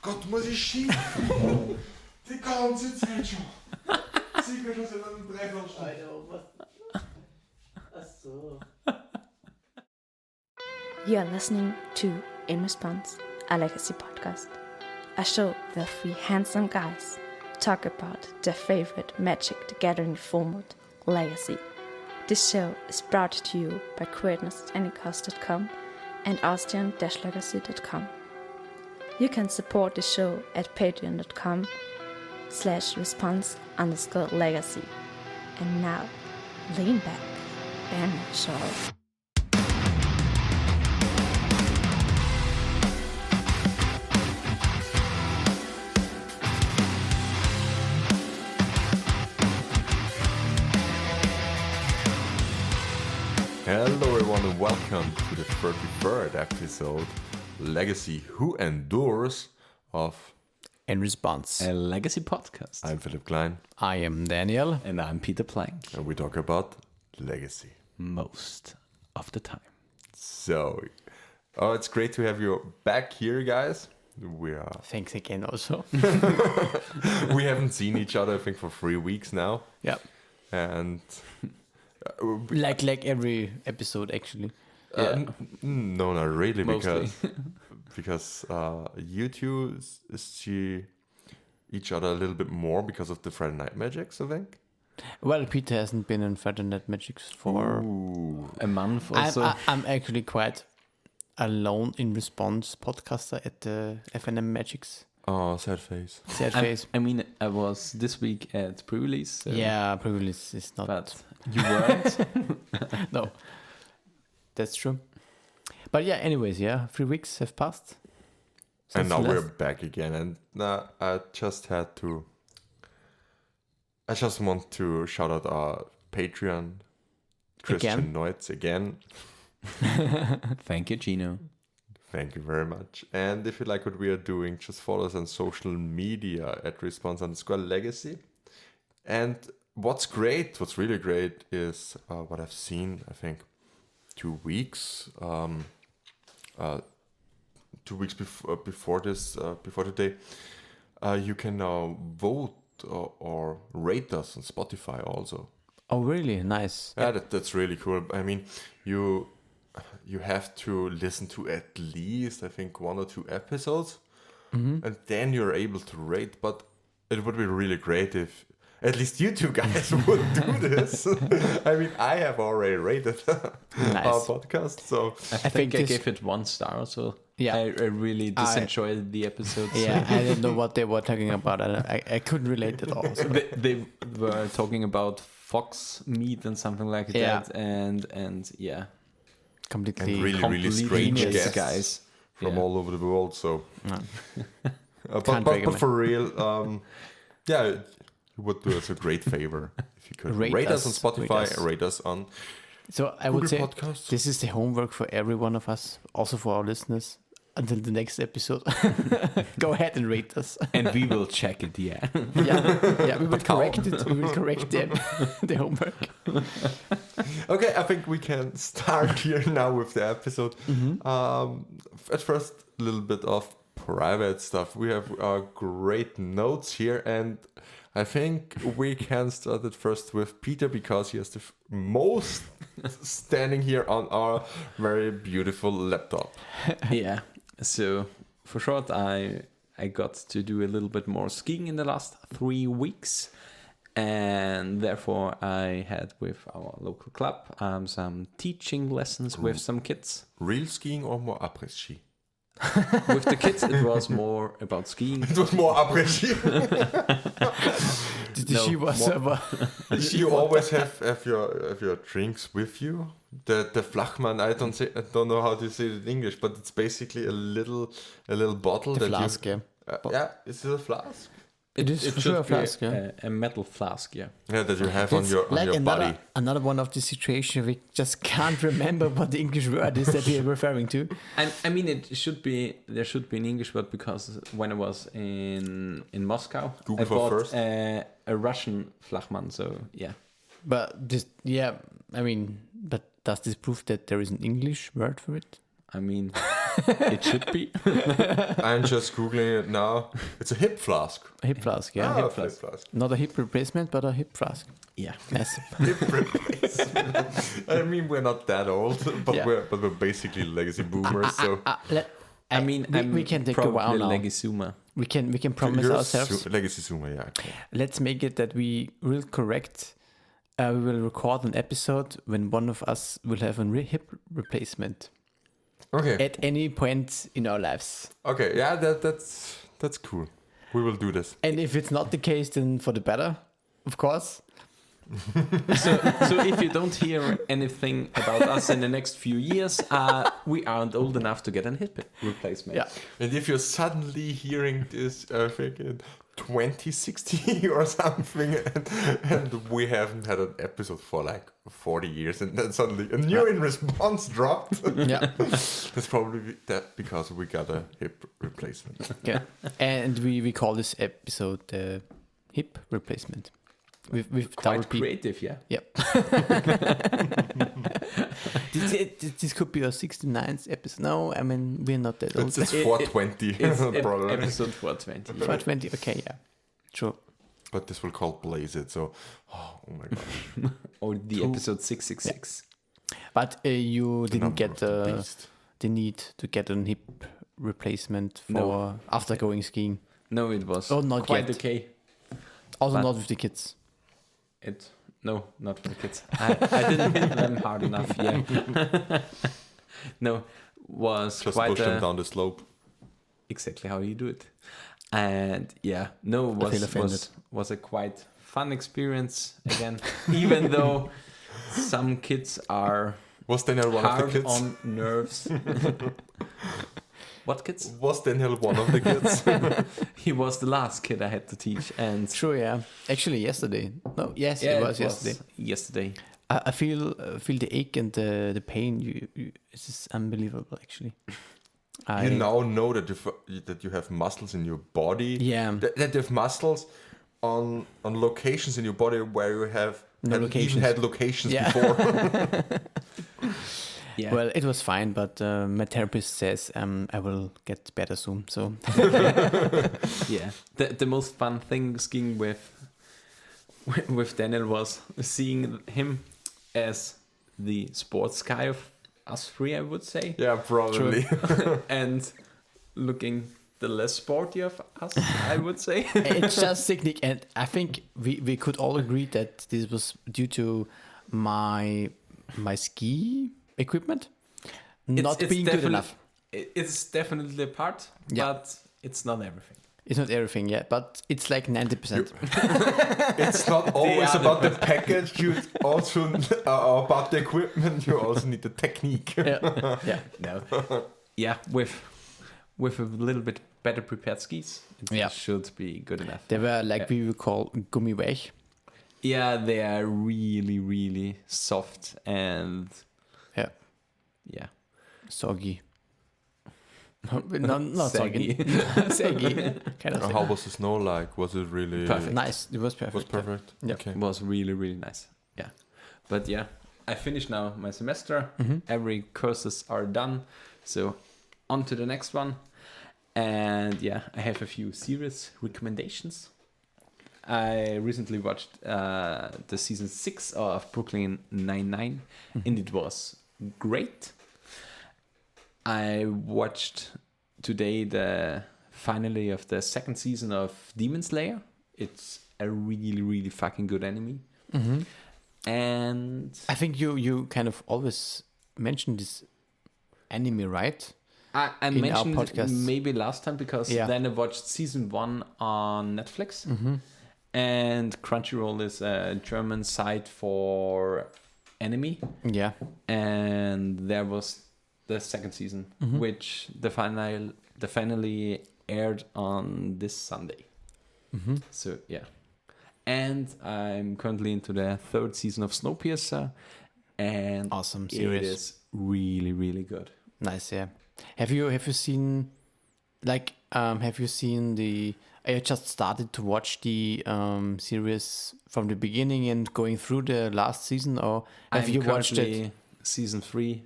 Gott, muss ich schieben? Die ganze Zeit schon. Sie wird das in einem Dreiviertelstunden. Alter, was? Ach so. You are listening to In Response, a legacy podcast. A show where three handsome guys talk about their favorite Magic the Gathering format, Legacy. This show is brought to you by createness@anycost.com and austrian-legacy.com. You can support the show at patreon.com/response_legacy. And now, lean back and enjoy. Hello everyone and welcome to the 33rd episode, Legacy Who Endures of In Response, a legacy podcast. I'm Philipp Klein. I am Daniel. And I'm Peter Plank. And we talk about legacy. Most of the time. So, it's great to have you back here, guys. Thanks again also. We haven't seen each other, I think, for 3 weeks now. Yeah. And... like every episode, actually. No, not really, Mostly. because you two see each other a little bit more because of the Friday Night Magics, I think. Well, Peter hasn't been in Friday Night Magics for A month or so. I'm actually quite alone in Response podcaster at the FNM Magics. Oh, sad face. Sad face. I mean, I was this week at pre-release. Yeah, probably is not. But you weren't. No, that's true. But yeah, anyways, 3 weeks have passed. And now since we're last- back again. And I just want to shout out our Patreon, Christian Again? Neutz, again. Thank you, Gino. Thank you very much. And if you like what we are doing, just follow us on social media at response_legacy. And what's really great is what I've seen, I think, 2 weeks. 2 weeks before today, you can now vote or rate us on Spotify also. Oh, really? Nice. Yeah, that's really cool. I mean, you have to listen to at least, I think, 1 or 2 episodes, and then you're able to rate. But it would be really great if at least you two guys would do this. I mean, I have already rated our podcast, so I think I this- gave it 1 star or so. Yeah. I really disenjoyed the episode. Yeah, I didn't know what they were talking about. I couldn't relate at all. So. They were talking about fox meat and something like Yeah. that. And yeah. Completely. and really completely strange genius guests guys. from Yeah. all over the world. So, Can't but recommend. for real, you would do us a great favor if you could Rate rate us on us, Spotify, rate us. rate us on So I would Google say Podcasts. this is the homework for every one of us, also for our listeners. Until the next episode, go ahead and rate us. And we will check it, yeah. Yeah, we will correct it. We will correct the homework. Okay, I think we can start here now with the episode. At first, a little bit of private stuff. We have great notes here, and I think we can start it first with Peter because he has the most standing here on our very beautiful laptop. Yeah. So for short, I got to do a little bit more skiing in the last 3 weeks, and therefore I had with our local club some teaching lessons with some kids. Real skiing or more après ski? With the kids, it was more about skiing. It was more après ski. She was. You always have your drinks with you. The Flachmann, I don't know how to say it in English, but it's basically a little bottle The that flask, you. Is it a flask? It is for should sure a be flask, yeah. a metal flask, yeah. Yeah, that you have on It's your like body. another one of the situations we just can't remember what the English word is that we are referring to. And I mean, there should be an English word because when I was in Moscow, Google I for bought first. a Russian Flachmann. So yeah, But this, but does this prove that there is an English word for it? I mean, It should be. I'm just googling it now. It's a hip flask. A hip flask, yeah. Ah, Hip hip flask. flask. Not a hip replacement, but a hip flask. Yeah. Yes. Hip replacement. I mean, we're not that old, but Yeah. we're basically legacy boomers. So I mean, we can take a probably while now. Legisuma. We can promise You're ourselves. legacy zoomer, yeah. Let's make it that we will correct. We will record an episode when one of us will have a hip replacement Okay. at any point in our lives. Okay. Yeah, that's cool. We will do this. And if it's not the case, then for the better, of course. So if you don't hear anything about us in the next few years, we aren't old enough to get a hip replacement. Yeah. And if you're suddenly hearing this, I think in 2060 or something, and we haven't had an episode for like 40 years, and then suddenly a new in response dropped, Yeah. that's probably that because we got a hip replacement. Yeah. And we call this episode the hip replacement. With double Quite P. creative, yeah. Yep. this could be our 69th episode. No, I mean, we're not that old. It's 420, It's probably. episode 420. 420, okay, yeah. True. But this will call Blaze It, so, oh my god. Or the episode 666. But you didn't Number get of the beast. the need to get a hip replacement for No. after going skiing. No, it was Oh, not quite yet. okay. Also But- not with the kids. No, not for the kids. I didn't hit them hard enough. Yeah. No, was Just quite push them down the slope. exactly how you do it. And yeah, no, I feel was offended. was a quite fun experience again. Even though some kids are Was Daniel one of the hard kids? on nerves. What kids? Was Daniel one of the kids? He was the last kid I had to teach, and True, yeah. Actually, yesterday. No, yes, it was yesterday. Yesterday. I feel the ache and the pain. It's just unbelievable, actually. You now know that you have muscles in your body. Yeah. That you have muscles on locations in your body where you have No even locations. had locations Yeah. before. Yeah. Well, it was fine, but my therapist says I will get better soon. So Yeah, the most fun thing skiing with Daniel was seeing him as the sports guy of us three, I would say, Yeah, probably. and looking the less sporty of us, I would say. it's just technique, and I think we could all agree that this was due to my ski equipment not being good enough. It's definitely a part, Yeah. but it's not everything. It's not everything yet, but it's like 90%. It's not always other about the package. You also about the equipment. You also need the technique. Yeah, yeah. No, yeah, with a little bit better prepared skis, it Yeah. should be good enough. They were like we would call gummiweich. Yeah, they are really, really soft and Yeah, yeah, soggy. Not Saggy. soggy. Saggy. Kind of How was the snow like? Was it really Perfect. nice. It was perfect. Was perfect. Yeah. Okay. It was really, really nice. Yeah, but yeah, I finished now my semester. Mhm. Every courses are done, so on to the next one. And yeah, I have a few series recommendations. I recently watched the season 6 of Brooklyn Nine-Nine, and it was great. I watched today the finale of the second season of Demon Slayer. It's a really, really fucking good anime. Mm-hmm. And I think you kind of always mention this anime, right? I in our mentioned it podcast. maybe last time because Yeah. then I watched season 1 on Netflix. Mm-hmm. And Crunchyroll is a German site for anime. Yeah. And there was the second season, Mhm. which the finale aired on this Sunday. Mm-hmm. So yeah, and I'm currently into the third season of Snowpiercer, and Awesome it series. is really, really good. Nice, yeah. Have you seen have you seen the I just started to watch the series from the beginning and going through the last season, or have I'm you watched it? currently season 3,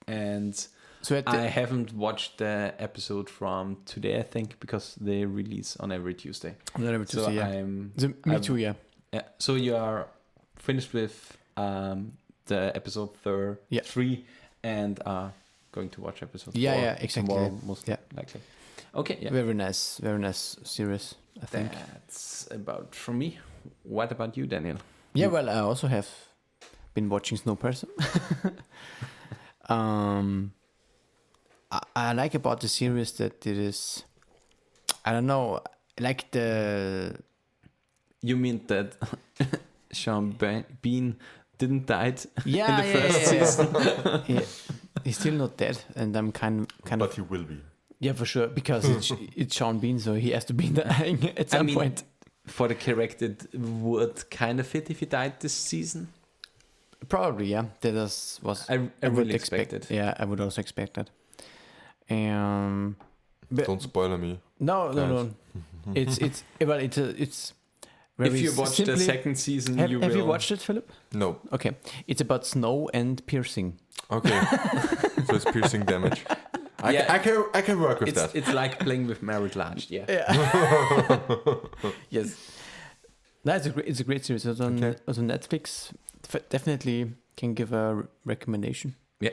and So I haven't watched the episode from today, I think, because they release on every Tuesday. Every So Tuesday, yeah. Me too, yeah. Yeah. So you are finished with the episode 3 and are going to watch episode 4. Yeah, exactly. Tomorrow, most likely. Okay, yeah. Very nice series, I think. That's about from me. What about you, Daniel? Yeah, well, I also have been watching Snowpiercer. I like about the series that it is, I don't know, like the... You mean that Sean Bean didn't die Yeah, in the first season? He's still not dead, and I'm kind of... But he will be. Yeah, for sure, because it's Sean Bean, so he has to be dying at some point. For the character, it would kind of fit if he died this season. Probably, yeah. That was I would really expected. Yeah, I would also expect that. But Don't spoil me. No. It's very If you watch the simply- second season, Have will... you watched it, Philip? No. Okay, it's about snow and piercing. Okay. So it's piercing damage. I can work with that. It's like playing with Merit Large, yeah. Yes. No, it's a great series. It's on Netflix. Definitely can give a recommendation. Yeah.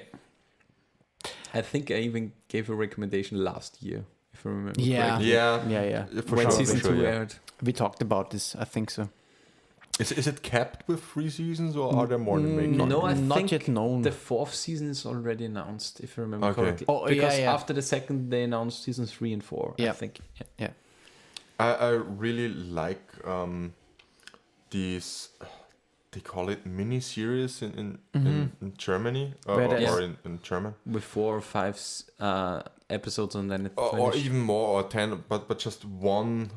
I think I even gave a recommendation last year, if I remember correctly. Yeah. For When sure, season for sure, 2 yeah. aired. We talked about this. I think so. Is it capped with 3 seasons, or are there more in the making? No, I not think yet known. the 4th season is already announced, if I remember Okay. correctly. Oh, because yeah. after the second, they announced seasons 3 and 4, I Yeah. think. Yeah. I really like these. They call it mini-series in Germany, Where or in German. With 4 or 5 episodes and then it Or finished. even more, or 10, but just one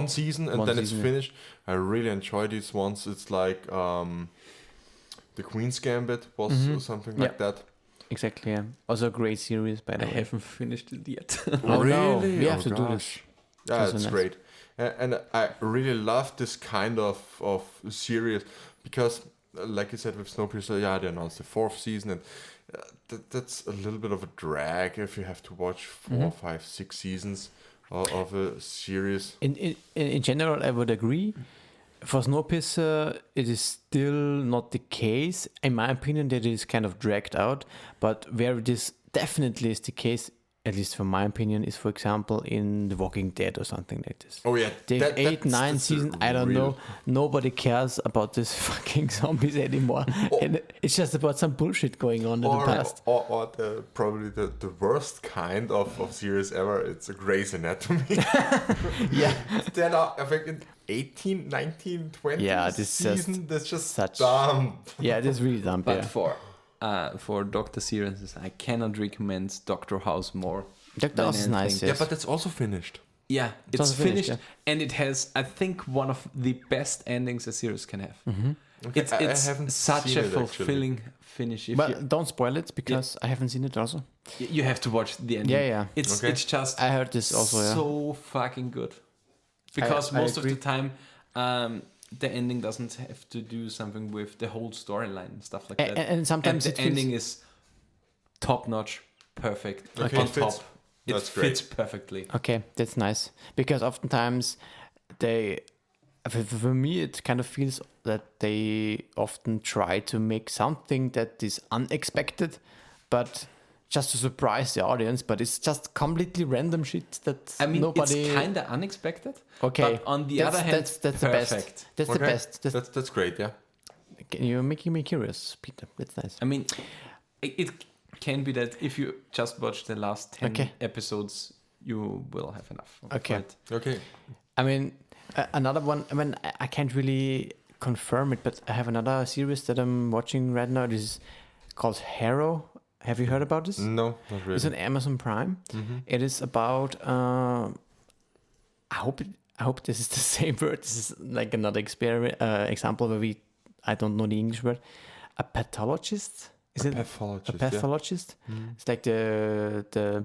season and One then season, it's yeah. finished. I really enjoy these ones. It's like the Queen's Gambit was something like that. Exactly. Yeah. Also a great series, by I the way. haven't finished it yet. Oh, no. Really? We have Oh, to do this. gosh. Yeah, That's it's nice. great. And I really love this kind of series because, like you said with Snowpiercer, they announced the 4th season, and that's a little bit of a drag if you have to watch 4, 5, 6 seasons of a series. In general, I would agree. For Snowpiercer, it is still not the case. In my opinion, that it is kind of dragged out. But where this definitely is the case, at least from my opinion, is, for example, in The Walking Dead or something like this. Oh yeah, The 8, 9 season, I don't know. Nobody cares about this fucking zombies anymore. And it's just about some bullshit going on in the past. Or probably the worst kind of series ever. It's a Grey's Anatomy. Yeah. Then I think in 18, 19, 20 Yeah, this season, that's just such- dumb. Yeah, it is really dumb. But Yeah. for Doctor series, I cannot recommend Doctor House more. Doctor than House is nice, anything. yes. Yeah, but that's also finished. Yeah, it's also finished, finished, and it has, I think, one of the best endings a series can have. Okay, It's I haven't such seen a it, actually. fulfilling finish. If But don't spoil it, because I haven't seen it also. you have to watch the ending. Yeah. It's Okay. it's just I heard this also, yeah. so fucking good. Because I most of the agree. time, the ending doesn't have to do something with the whole storyline and stuff like that. And sometimes the it feels- ending is top notch, perfect, Okay, on it fits. top. It That's great. fits perfectly. Okay, that's nice. Because oftentimes for me, it kind of feels that they often try to make something that is unexpected, but just to surprise the audience, but it's just completely random shit that I mean, nobody... it's kind of unexpected. Okay, But on the that's- other hand, that's the best. perfect. That's the Okay, best. That's great, yeah. You're making me curious, Peter. That's nice. I mean, it can be that if you just watch the last 10 Okay. episodes, you will have enough. of Okay. it. Okay. I mean, another one. I mean, I can't really confirm it, but I have another series that I'm watching right now. This is called Harrow. Have you heard about this? No, not really. It's on Amazon Prime. It is about. I hope this is the same word. This is like another example where I don't know the English word. A pathologist. Is it pathologist? a pathologist? It's like the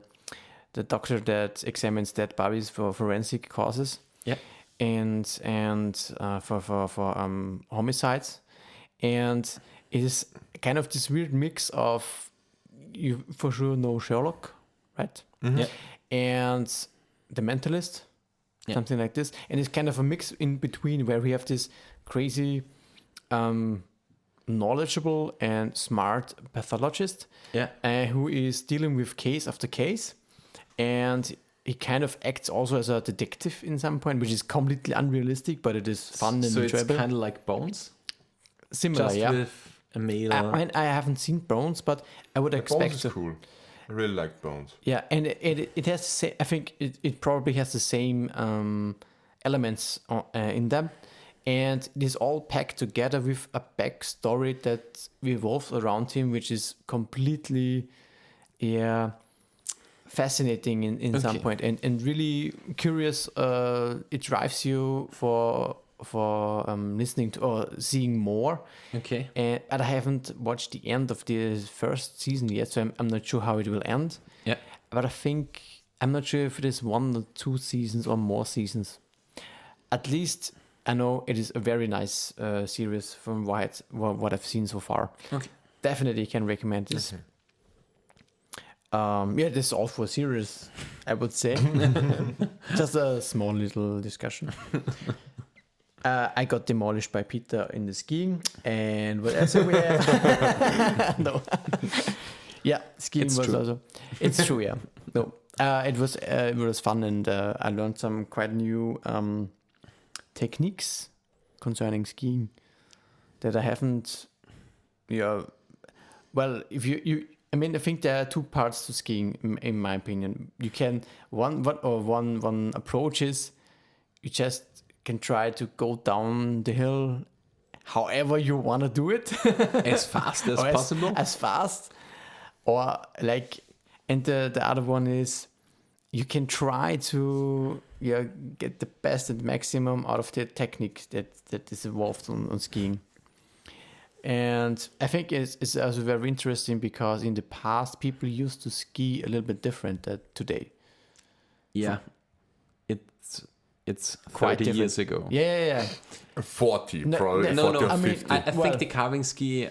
doctor that examines dead bodies for forensic causes. Yeah. And for homicides, and it is kind of this weird mix of you for sure know Sherlock, right? Yeah. And The Mentalist, Yeah. something like this. And it's kind of a mix in between where we have this crazy, knowledgeable and smart pathologist Yeah. who is dealing with case after case. And he kind of acts also as a detective in some point, which is completely unrealistic, but it is fun and So it's enjoyable. kind of like Bones, Similar, just yeah. with a male. I mean, I haven't seen Bones, but I would Bones expect is to. cool. I really like Bones. Yeah, and it has the same, I think it probably has the same elements in them, and it is all packed together with a backstory that revolves around him, which is completely, fascinating in some Okay. point, and really curious. It drives you for listening to or seeing more. Okay. But I haven't watched the end of the first season yet, so I'm not sure how it will end. Yeah. But I think I'm not sure if it is 1 or 2 seasons or more seasons. At least I know it is a very nice series from what I've seen so far. Okay. Definitely can recommend this. This is all for series, I would say. Just a small little discussion. I got demolished by Peter in the skiing, and what else have we have? No. Yeah, skiing It's was true. also. It's true, yeah. No, it was fun, and I learned some quite new techniques concerning skiing that I haven't. Yeah, well, if you I mean, I think there are 2 parts to skiing, in my opinion. You can one approach is you just can try to go down the hill however you want to do it, As fast as Or possible. as fast, or like, and the other one is you can try to get the best and maximum out of the technique that is involved on skiing. And I think it's also very interesting because in the past people used to ski a little bit different than today. Yeah. It's Quite 30 years ago. Yeah. 40, No, probably. no, 40 or I mean, 50. I Well- think the carving ski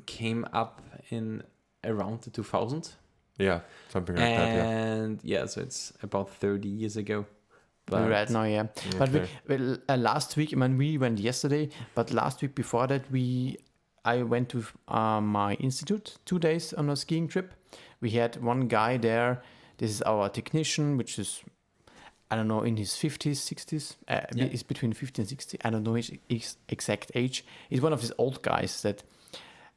came up in around the 2000, yeah, something like that, yeah. and so it's about 30 years ago. Right now, yeah. But Okay. last week, I mean, we went yesterday, but last week before that, I went to my institute 2 days on a skiing trip. We had one guy there. This is our technician, which is, I don't know, in his 50s, 60s. He's between 50 and 60. I don't know his exact age. He's one of these old guys that,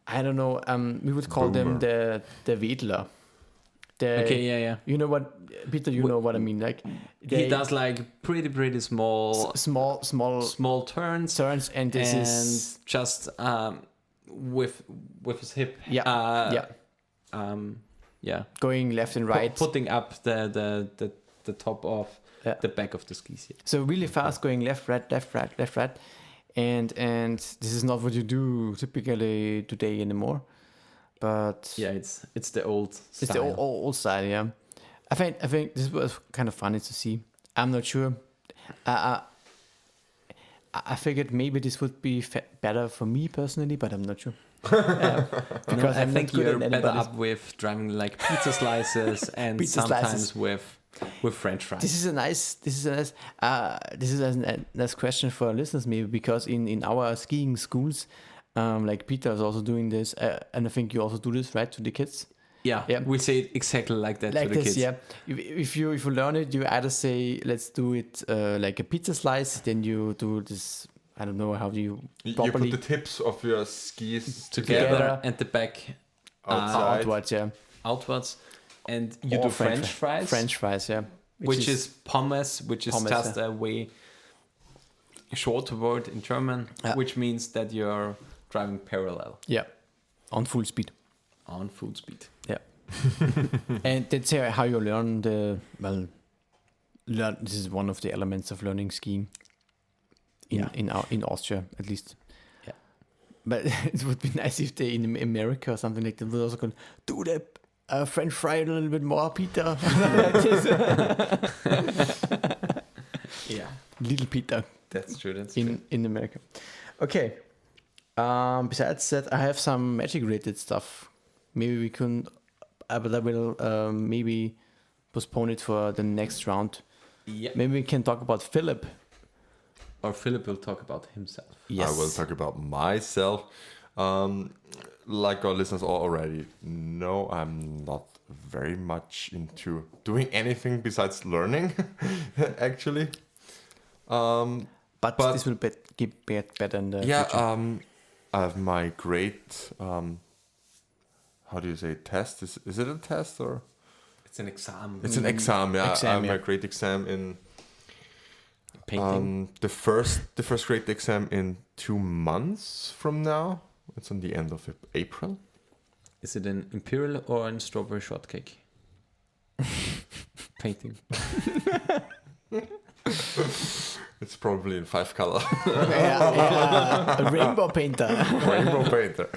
I don't know, we would call them the Wedler. Okay, yeah. You know what, Peter, you know what I mean. Like He does like pretty small small turns, turns, and this and is just with his hip. going left and right. Putting up the top of Yeah. the back of the skis. Yeah. So really fast, going left, right, left, right, left, right, and this is not what you do typically today anymore. But Yeah, it's the old style. it's the old style. Yeah, I think this was kind of funny to see. I'm not sure. I figured maybe this would be better for me personally, but I'm not sure. Because I I'm think not good you're at better anybody's- up with driving like pizza slices and Pizza sometimes slices. with French fries. This is a nice question for our listeners, maybe, because in our skiing schools, like Peter is also doing this, and I think you also do this, right, to the kids. yeah, Yeah. we say it exactly like that Like to the this, kids. yeah. If you learn it, you either say let's do it like a pizza slice, then you do this. I don't know how do you You properly put the tips of your skis Together Together. and the back outside. outwards, yeah. outwards, and you Or do French fries, French fries, yeah. which is pommes, which is pommes, just a way short word in German, Yeah. which means that you're driving parallel yeah, on full speed. on full speed. Yeah. And that's how you learn this is one of the elements of learning skiing in Austria, at least. Yeah. But it would be nice if they in America or something like that would also go, do the French fry a little bit more, Peter. Like this. Yeah, Little Peter that's true. That's true. in America. Okay. Besides that, I have some magic related stuff maybe we can, but I will maybe postpone it for the next round. Yeah. Maybe we can talk about Philipp. Or Philip will talk about himself. Yes. I will talk about myself. Like our listeners all already know, I'm not very much into doing anything besides learning, actually. But this will get better in the future. I have my great, how do you say, test? Is it a test or? It's an exam. It's an exam, yeah. Exam, I have yeah. my great exam in Painting. the first great exam in 2 months from now. It's on the end of April. Is it an imperial or an strawberry shortcake? Painting. It's probably in 5 color. yeah. A rainbow painter. Rainbow painter.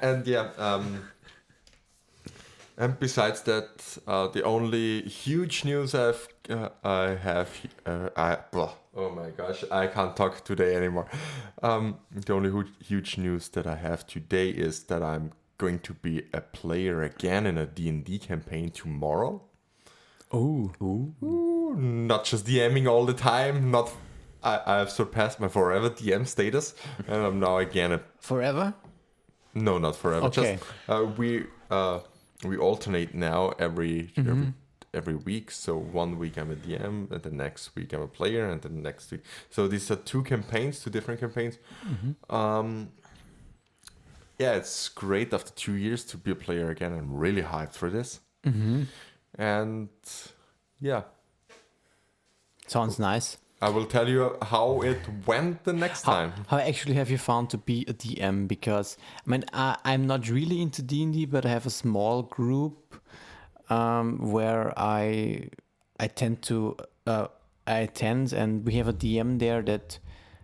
And yeah, and besides that, the only huge news oh my gosh, I can't talk today anymore. The only huge news that I have today is that I'm going to be a player again in a D&D campaign tomorrow. Ooh. Ooh, not just DMing all the time. I have surpassed my forever DM status, and I'm now again Forever? No, not forever. Okay. Just we alternate now every week. So 1 week I'm a DM, and the next week I'm a player, and the next week. So these are 2 different campaigns. Yeah, it's great after 2 years to be a player again. I'm really hyped for this. And yeah, Sounds nice. I will tell you how it went the next time. How actually have you found to be a DM? Because I mean, I'm not really into D&D, but I have a small group where I tend to I attend, and we have a DM there that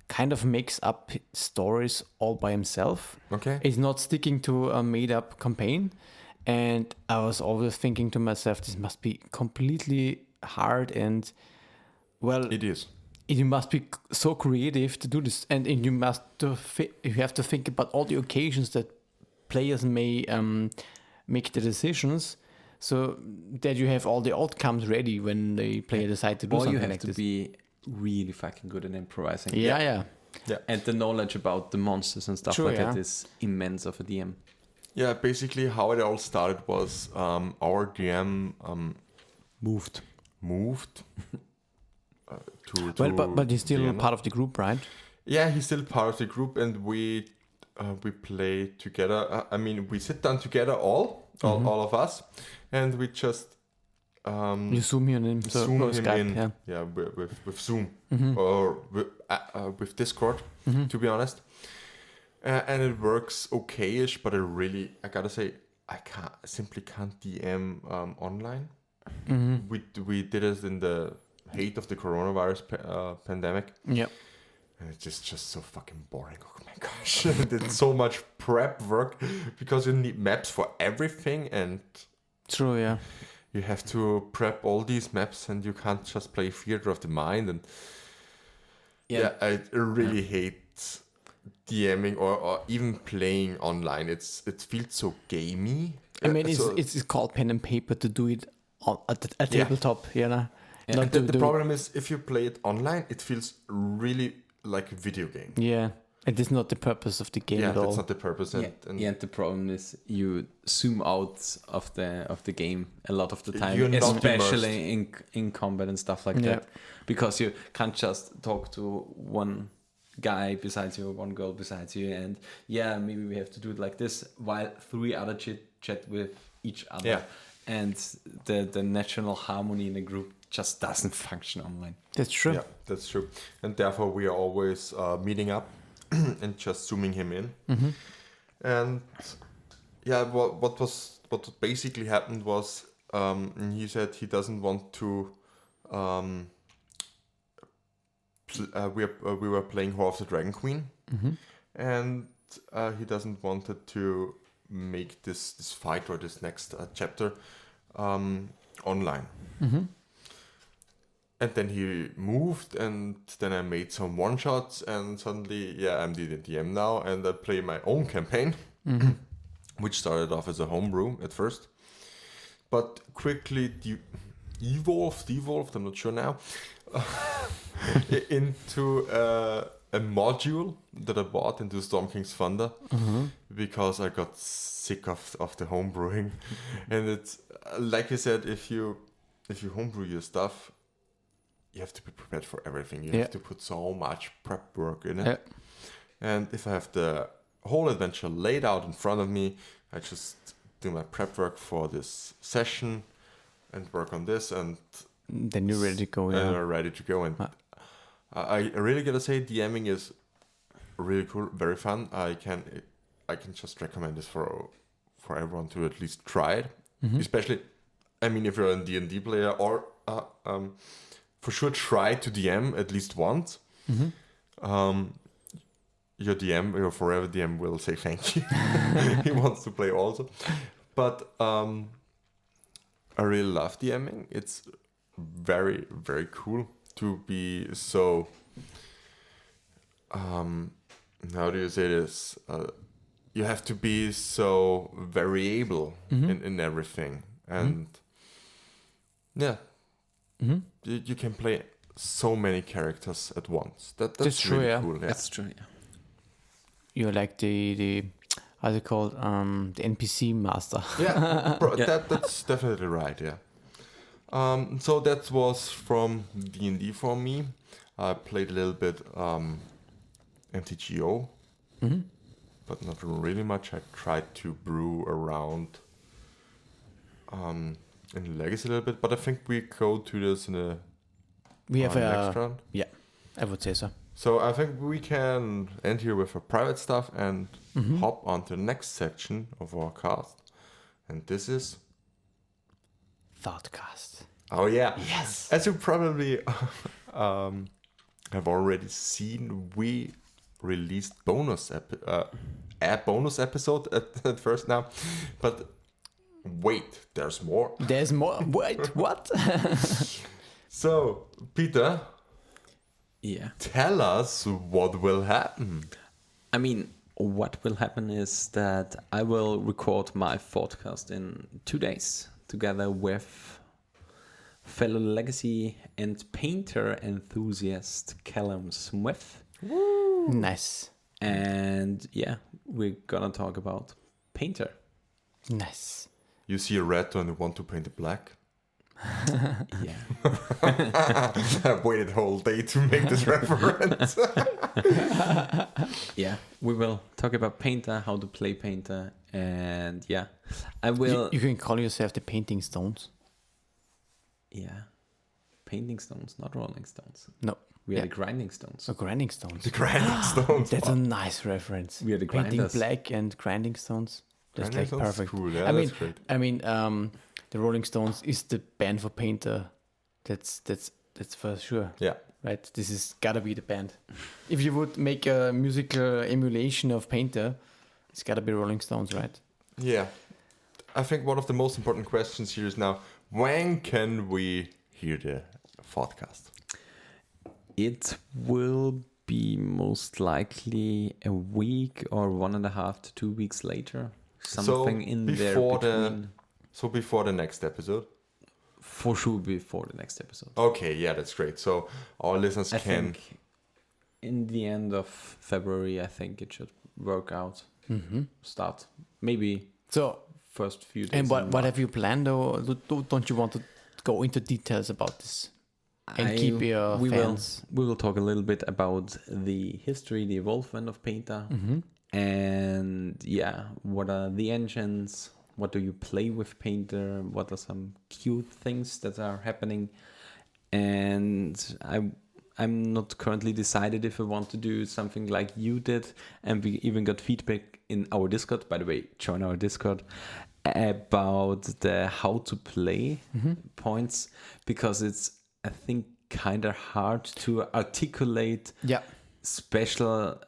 kind of makes up stories all by himself. Okay. He's not sticking to a made-up campaign, and I was always thinking to myself, this must be completely hard, and well, It is. you must be so creative to do this, and you have to think about all the occasions that players may make the decisions, so that you have all the outcomes ready when the player decide to do Or something you have like to this. be really fucking good at improvising. Yeah. And the knowledge about the monsters and stuff True, like yeah. that is immense of a DM. Yeah, basically how it all started was our DM moved to But he's still Vienna. part of the group, right? Yeah, he's still part of the group, and we play together. I mean, we sit down together, all of us, and we just You zoom in him, so Zoom or him Skype, in. yeah. With Zoom or with Discord, to be honest. And it works okay-ish, but I gotta say, I simply can't DM online. We did it in the height of the coronavirus pandemic. Yep. And it's just so fucking boring. Oh my gosh. It's so much prep work because you need maps for everything, and True, yeah. you have to prep all these maps, and you can't just play Theater of the Mind. And yeah, I really hate DMing or even playing online. It feels so gamey. I mean, So- it's called pen and paper to do it at a tabletop, you know? Yeah. Not And to the do- problem is, if you play it online, it feels really like a video game. Yeah, it is not the purpose of the game Yeah, at all. that's not the purpose. And the problem is you zoom out of the game a lot of the time, You're not especially in combat and stuff like Yeah. that, because you can't just talk to one guy besides you, one girl besides you, and maybe we have to do it like this, while 3 other chat with each other. Yeah. And the natural harmony in a group just doesn't function online. That's true. Yeah, that's true. And therefore, we are always meeting up and just zooming him in. And yeah, what basically happened was he said he doesn't want to. We were playing War of the Dragon Queen, and he doesn't wanted to make this fight or this next chapter online. And then he moved, and then I made some one shots, and suddenly, I'm the DM now, and I play my own campaign. which started off as a homebrew at first, but quickly evolved, I'm not sure now, into a module that I bought into Storm King's Thunder because I got sick of the homebrewing. And it's like I said, if you homebrew your stuff, you have to be prepared for everything. You have to put so much prep work in it. Yeah. And if I have the whole adventure laid out in front of me, I just do my prep work for this session and work on this, and Then you're ready to go. and Yeah. are ready to go. And I really gotta say, DMing is really cool, very fun. I can just recommend this for everyone to at least try it. Especially, I mean, if you're a D&D player, or for sure try to DM at least once. Your DM, your forever DM, will say thank you. He wants to play also. But I really love DMing. It's very, very cool to be so, how do you say this? You have to be so variable in everything. And you can play so many characters at once. That's true, really yeah. cool. Yeah. That's true. Yeah. You're like the how's it called? The NPC master. Yeah, that's definitely right. Yeah. So that was from D&D for me. I played a little bit MTGO, but not really much. I tried to brew around in Legacy a little bit, but I think we go to this in a We have next round. Yeah, I would say so. So I think we can end here with our private stuff and hop on to the next section of our cast. And this is... Thoughtcast. Oh, yeah. Yes. As you probably have already seen, we released a bonus episode at first now. But wait, there's more. There's more. Wait, what? So, Peter... Yeah. Tell us what will happen. I mean, what will happen is that I will record my podcast in 2 days together with fellow Legacy and painter enthusiast Callum Smith. Nice. And yeah, we're gonna talk about painter. Nice. You see a red and you want to paint it black? Yeah. I've waited a whole day to make this reference. Yeah, we will talk about painter, how to play painter, and yeah, I will. You can call yourself the Painting Stones. Yeah, painting stones, not rolling stones. No. We are Yeah. the grinding stones. So grinding stones. The grinding stones. That's a nice reference. We are the Painting grinders. black and grinding stones. That's Grinding like stones is perfect. cool, yeah, I mean, that's great. I mean, the Rolling Stones is the band for painter. That's for sure. Yeah. Right. This is gotta be the band. If you would make a musical emulation of painter, it's gotta be Rolling Stones, right? Yeah. I think one of the most important questions here is now, when can we hear the podcast? It will be most likely a week or 1.5 to 2 weeks later. Something in there between. Before the next episode? For sure before the next episode. Okay, yeah, that's great. So our listeners I can... think in the end of February, I think it should work out. Start. Maybe So, first few days. and in what March. have you planned, or don't you want to go into details about this and keep your we fans? We will talk a little bit about the history, the evolvement of painter, and yeah, what are the engines? What do you play with painter? What are some cute things that are happening? And I'm not currently decided if I want to do something like you did, and we even got feedback in our Discord. By the way, join our Discord about the how to play points, because it's, I think, kind of hard to articulate Yeah. special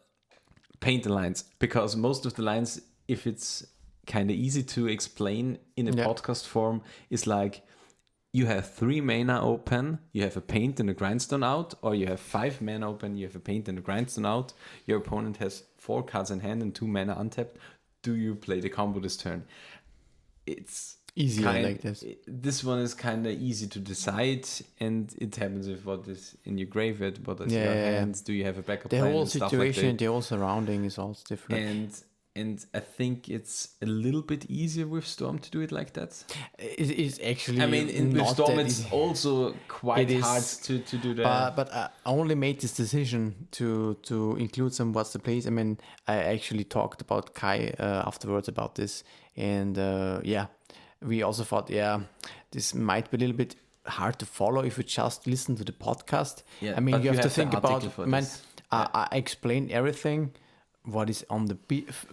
painter lines, because most of the lines, if it's kind of easy to explain in a Yeah. podcast form, is like you have 3 mana open, you have a paint and a grindstone out, or you have 5 mana open, you have a paint and a grindstone out. Your opponent has 4 cards in hand and 2 mana untapped. do you play the combo this turn? It's Easier like this. This one is kind of easy to decide, and it happens with what is in your graveyard, what is in your hands. Do you have a backup The plan whole and stuff situation, like that. the whole surrounding is also different. And I think it's a little bit easier with Storm to do it like that. It is actually. I mean, with not Storm, that it's easy. also quite It is, hard to do that. But I only made this decision to include some what's the place. I mean, I actually talked about Kai afterwards about this, and we also thought, this might be a little bit hard to follow if you just listen to the podcast. Yeah, I mean, but you have to the think about. article for Man, this. I explained everything. What is on the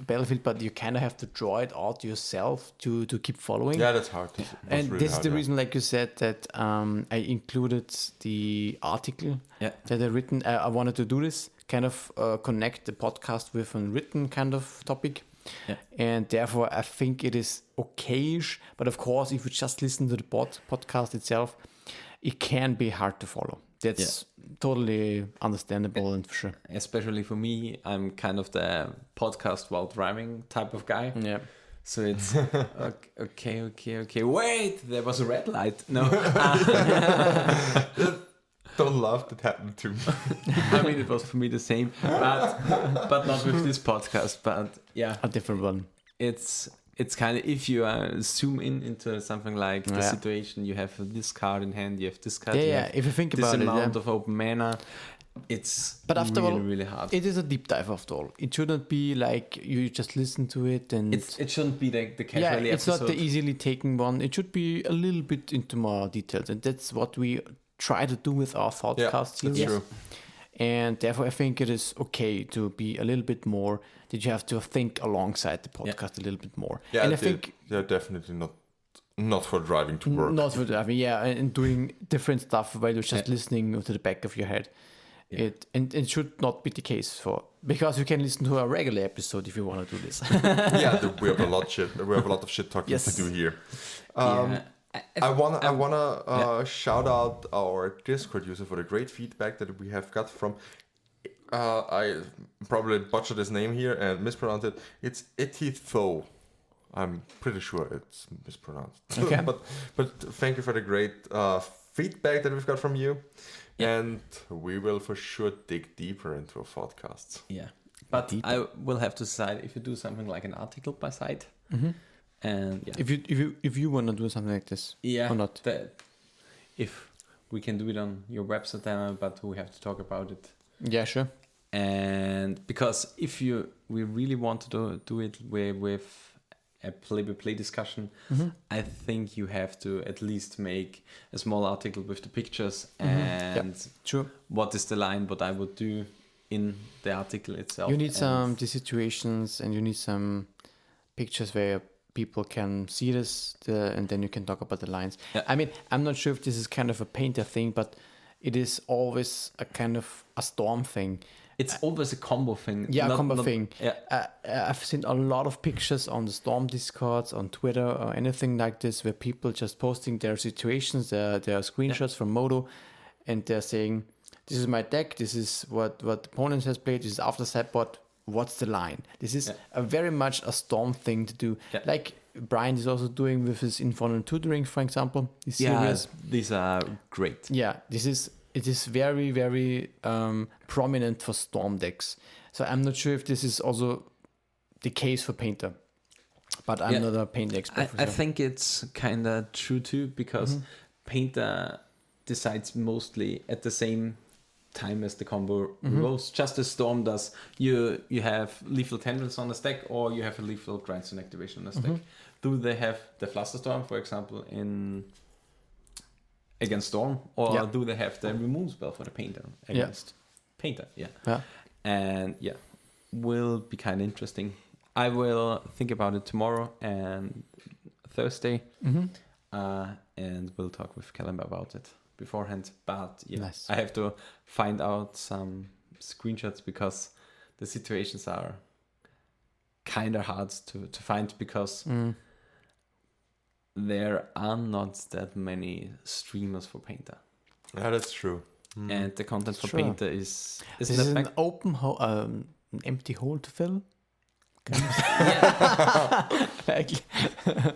battlefield, but you kind of have to draw it out yourself to keep following. Yeah, that's hard. And this is the reason, like you said, that I included the article that I written. I wanted to do this, kind of connect the podcast with a written kind of topic. Yeah. And therefore, I think it is okayish. But of course, if you just listen to the podcast itself, it can be hard to follow. That's totally understandable and for sure. Especially for me, I'm kind of the podcast while driving type of guy. Yeah. So it's okay. Wait, there was a red light. No. Don't laugh, that happened to me. I mean, it was for me the same, but not with this podcast. But yeah, a different one. It's kind of, if you zoom into something like the situation, you have this card in hand, you have this card. If you think about this it, amount of open mana, it's really hard. It is a deep dive after all. It shouldn't be like you just listen to it and it shouldn't be the casual it's episode. not the easily taken one. It should be a little bit into more details, and that's what we try to do with our podcasts. That's true. And therefore, I think it is okay to be a little bit more. That you have to think alongside the podcast a little bit more. Yeah, and I think they're definitely not for driving to work. Not for driving, and doing different stuff while you're just listening to the back of your head. Yeah. It should not be the case because you can listen to a regular episode if you want to do this. We have a lot of shit talking to do here. I wanna shout out our Discord user for the great feedback that we have got from. I probably butchered his name here and mispronounced it. It's Ititho. I'm pretty sure it's mispronounced. Okay. but thank you for the great feedback that we've got from you. Yeah. And we will for sure dig deeper into our podcasts. Yeah. But I will have to decide if you do something like an article by site. Mm-hmm. And if you want to do something like this or not. If we can do it on your website then, but we have to talk about it. Yeah, sure. And because we really want to do it with a play-by-play discussion, I think you have to at least make a small article with the pictures and what is the line, what I would do in the article itself. You need the situations and you need some pictures where people can see this and then you can talk about the lines. Yeah. I mean, I'm not sure if this is kind of a painter thing, but it is always a kind of a Storm thing. It's always a combo thing. Yeah, combo thing. Yeah. I've seen a lot of pictures on the Storm Discords, on Twitter, or anything like this, where people just posting their situations, their screenshots from Modo, and they're saying, this is my deck, this is what the opponent has played, this is after sideboard, what's the line? This is a very much a Storm thing to do. Yeah. Like Brian is also doing with his Infernal Tutoring, for example. These are great. Yeah, it is very, very prominent for Storm decks. So I'm not sure if this is also the case for Painter. But I'm not a Painter expert. I think it's kind of true too, because Painter decides mostly at the same time as the combo rolls, just as Storm does. You have Lethal Tendrils on the stack, or you have a Lethal Grindstone activation on the stack. Do they have the Flusterstorm, for example, against Storm, or do they have the remove spell for the Painter against Painter? Yeah. And will be kind of interesting. I will think about it tomorrow and Thursday, and we'll talk with Kalimba about it beforehand. But nice. I have to find out some screenshots because the situations are kind of hard to find, because there are not that many streamers for Painter. Yeah, that's true. And the content for Painter is an open hole, an empty hole to fill, Like,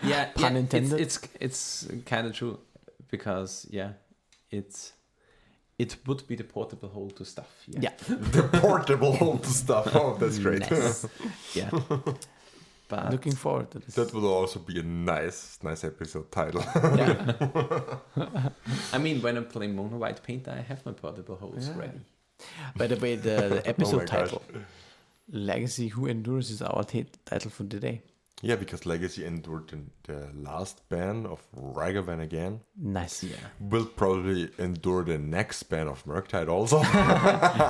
Yeah, Pun intended. It's kind of true because it would be the portable hole to stuff. yeah. The portable old stuff. Oh, that's great. Nice. Yeah. But Looking forward to this. That would also be a nice episode title. Yeah. I mean, when I'm playing mono white paint, I have my portable holes Yeah. ready. By the way, the episode gosh. title, Legacy Who Endures, is our title for today. Yeah, because Legacy endured the last ban of Ragavan again. Nice. Yeah. Will probably endure the next ban of Murktide also.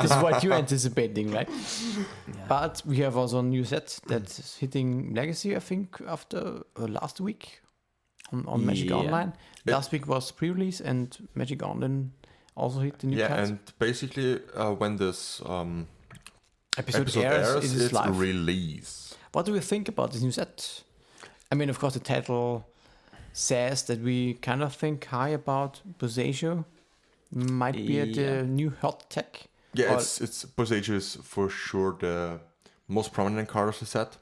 This is what you're anticipating, right? Yeah. But we have also a new set that's hitting Legacy, I think, after last week on Magic Yeah. Online. Last week was pre-release, and Magic Online also hit the new Yeah, cards. and basically when this Episode airs, it is it's live. release. What do you think about this new set? I mean, of course, the title says that we kind of think high about Boseiju. Might be at Yeah. the new hot tech. Yeah, Or- it's Boseiju is for sure the most prominent card of the set.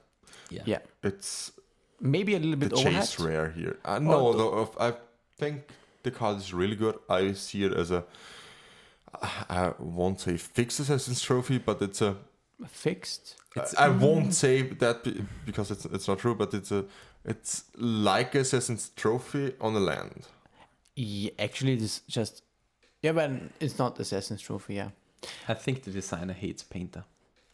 Yeah. It's Maybe a little the bit chase overhyped. rare here. No, though, I think the card is really good. I see it as I won't say fixed Assassin's Trophy, but it's a. Fixed. I won't say that because it's not true, but it's like Assassin's Trophy on the land. Yeah, actually, this just... Yeah, but it's not Assassin's Trophy, yeah. I think the designer hates Painter.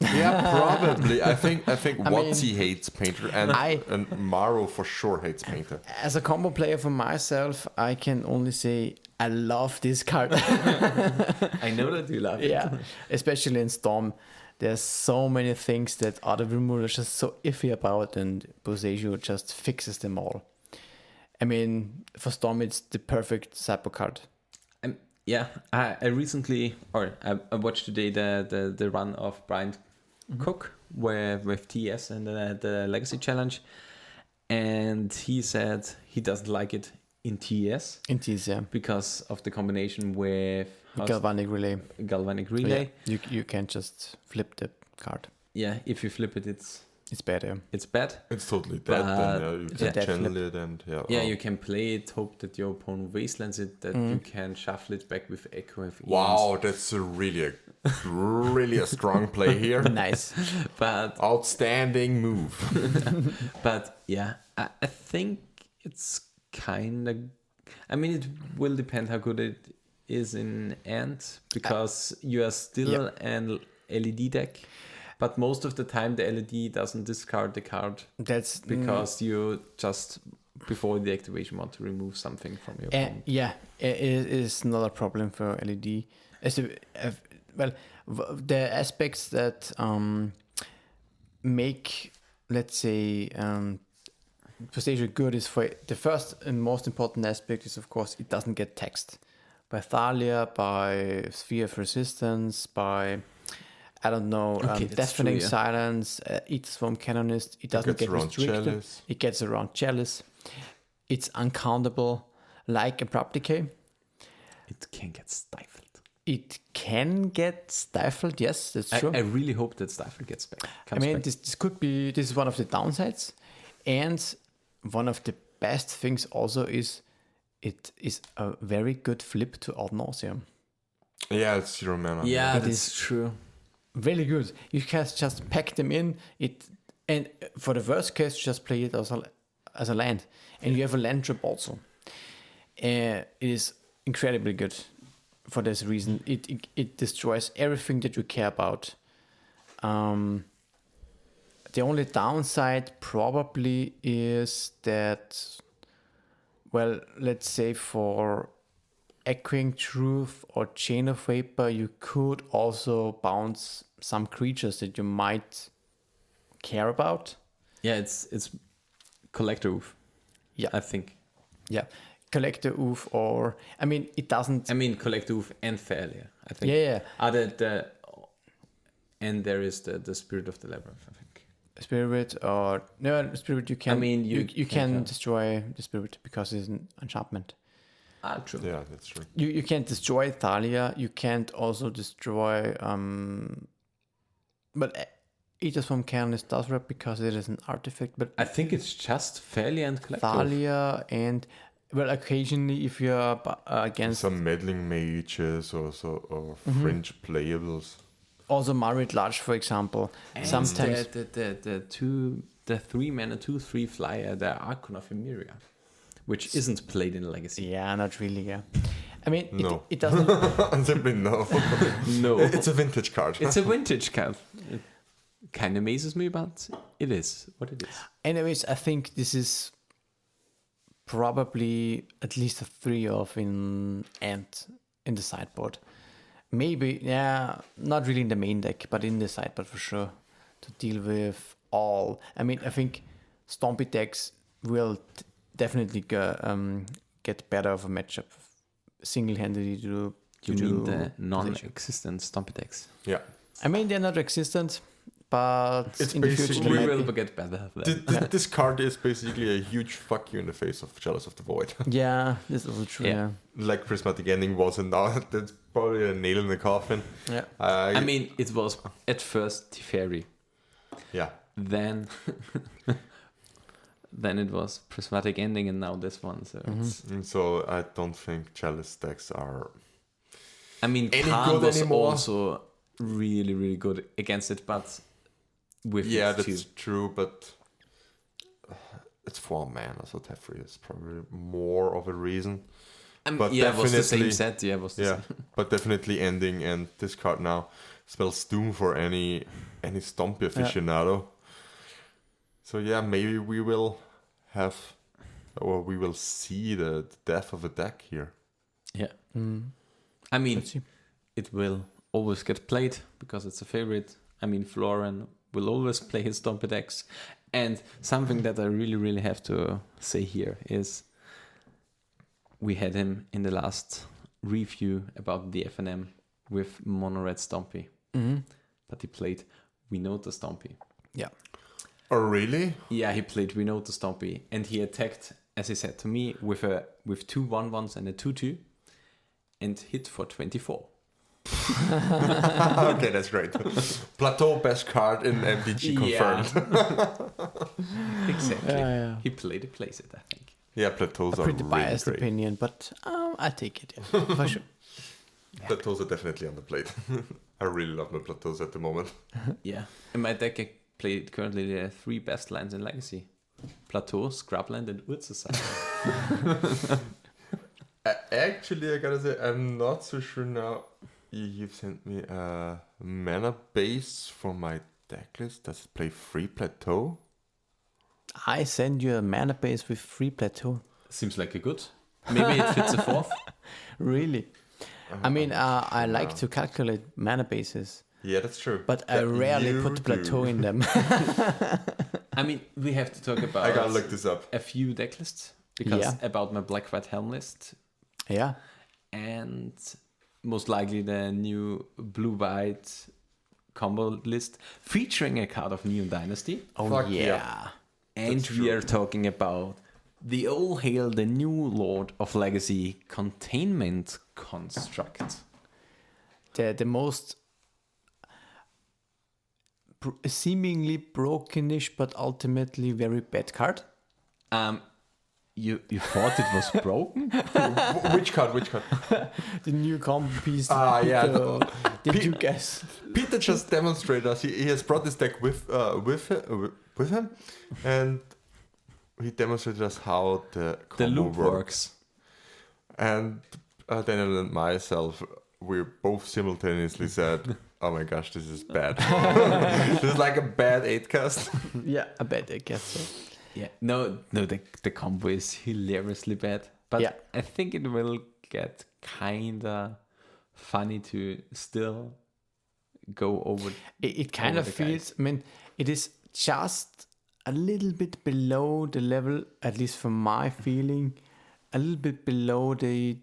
Yeah, probably. I think I Watsy hates Painter, and I- and Maro for sure hates Painter. As a combo player for myself, I can only say I love this card. I know that you love it. Yeah, especially in Storm. There's so many things that other removers are just so iffy about, and Boseiju just fixes them all. I mean, for Storm, it's the perfect Cyber card. Yeah, I recently, or I watched today the run of Brian Cook with TS and the Legacy Challenge, and he said he doesn't like it in TS It is, yeah. because of the combination with Galvanic Relay. Galvanic Relay. Yeah, you can't just flip the card. Yeah, if you flip it, It's better. it's bad. It's totally dead. Then yeah, you It's a can dead channel flip. it, and Yeah, you can play it, hope that your opponent wastelands it, that you can shuffle it back with Echo and Wow, that's really a strong play here. Nice. But Outstanding move. But yeah, I think it's kind of. I mean, it will depend how good it is in Ant because you are still an LED deck, but most of the time the LED doesn't discard the card That's because you just before the activation want to remove something from your opponent. yeah, it is not a problem for LED. The aspects that make, let's say, Boseiju good is for the first and most important aspect is, of course, it doesn't get taxed by Thalia, by Sphere of Resistance, by I don't know, Okay, that's Deafening true, yeah. Silence, Eat Swarm Canonist. It doesn't gets get around restricted. Chalice. It gets around Chalice. It's uncountable, like Abrupt Decay. It can get stifled. It can get stifled, yes, that's true. I really hope that Stifle gets back. I comes mean, back. this could be, this is one of the downsides. And one of the best things also is it is a very good flip to Ad Nauseam. Yeah, it's zero mana. Yeah, It that's is- true. Really good. You can just pack them in. And for the worst case, just play it as a land. And you have a land trap also. It is incredibly good for this reason. It destroys everything that you care about. The only downside probably is that, well, let's say for Echoing Truth or Chain of Vapor, you could also bounce some creatures that you might care about. Yeah, it's Collector Oof. Yeah. I think. Yeah. Collector Oof, or I mean, it doesn't. I mean, Collector Oof and Failure, I think. Yeah. And there is the Spirit of the Labyrinth, I think. Spirit or no spirit, you can. I mean, you you can can- destroy the spirit because it's an enchantment. Ah, true. Yeah, that's true. You can't destroy Thalia. You can't also destroy. But Eaters from Cairns does rep because it is an artifact, but I think it's just Thalia and Collective. Thalia and well, occasionally if you're against Some meddling mages or fringe playables. also Marit Large, for example, And sometimes the 3-mana 2/3 flyer, the Archon of Emeria, which isn't played in Legacy. yeah, not really. Yeah, I mean, No. it doesn't. Simply no. No, It's a vintage card. it's a vintage card. It kind of amazes me, but it is what it is. Anyways, I think this is probably at least a 3 in Ant in the sideboard. Maybe, yeah, not really in the main deck, but in the sideboard for sure to deal with all. I mean, I think Stompy decks will definitely get better of a matchup single-handedly You mean the non-existent Stompy decks? Yeah. I mean, they're not existent, but It's in the future basically- they We might will be. get better at that. This card is basically a huge fuck you in the face of Chalice of the Void. Yeah, this is also true. Yeah. Yeah. Like Prismatic Ending was, and now that's probably a nail in the coffin. Yeah. I mean, it was at first Teferi, Yeah. then then it was Prismatic Ending, and now this one. So it's, And so I don't think Chalice decks are. I mean, Any Khan good was anymore? also really, really good against it, but with Yeah, it that's too. true, but it's 4 mana, so Teferi is probably more of a reason. I mean, but yeah, it was the same definitely- set. Yeah, it was the Yeah, same. but definitely Ending and this card now spells Doom for any Stompy aficionado. So yeah, maybe we will have, or we will see the death of a deck here. Yeah. Mm. I mean, Let's see. it will always get played because it's a favorite. I mean, Floran will always play his Stompy decks. And something that I really, really have to say here is we had him in the last review about the FNM with Mono Red Stompy. Mhm. But he played We Know the Stompy. Yeah. Oh really? Yeah, he played We Know the Stompy. And he attacked, as he said to me, with 2 1/1s and a 2/2 and hit for 24. Okay, that's great. Plateau best card in MTG confirmed. Exactly. Yeah. He played a playset, I think. Yeah, plateaus A are pretty really biased great. opinion, but I take it yeah, for sure. Plateaus are definitely underplayed. I really love my plateaus at the moment. Yeah. In my deck, I played currently the 3 best lands in Legacy. Plateau, Scrubland, and Urza Society. Actually, I gotta say, I'm not so sure now. You've sent me a mana base for my deck list. Does it play 3 plateau? I send you a mana base with 3 plateau. Seems like a good. Maybe it fits a 4th. Really? I mean, I like no. to calculate mana bases, Yeah, that's true. but I That rarely you put plateau do. in them. I mean, we have to talk about I gotta look this up. a few deck lists. Because Yeah. about my Black-White Helm list. Yeah. And most likely the new Blue-White combo list featuring a card of Neon Dynasty. Oh, Fuck yeah. yeah. And That's we true. are talking about the all hail the new Lord of Legacy Containment Construct. The most seemingly brokenish, but ultimately very bad card. You thought it was broken? Which card? Which card? The new combo piece. Ah, yeah. Did you guess? Peter just demonstrated us. He has brought this deck with him, and he demonstrated us how the combo The loop works. works. And Daniel and myself, we both simultaneously said, "Oh my gosh, this is bad. This is like a bad 8-cast." Yeah, I bet I guess so. Yeah. No, the combo is hilariously bad. But Yeah. I think it will get kinda funny to still go over. It kind Over of the feels, I mean, it is just a little bit below the level, at least from my feeling, a little bit below the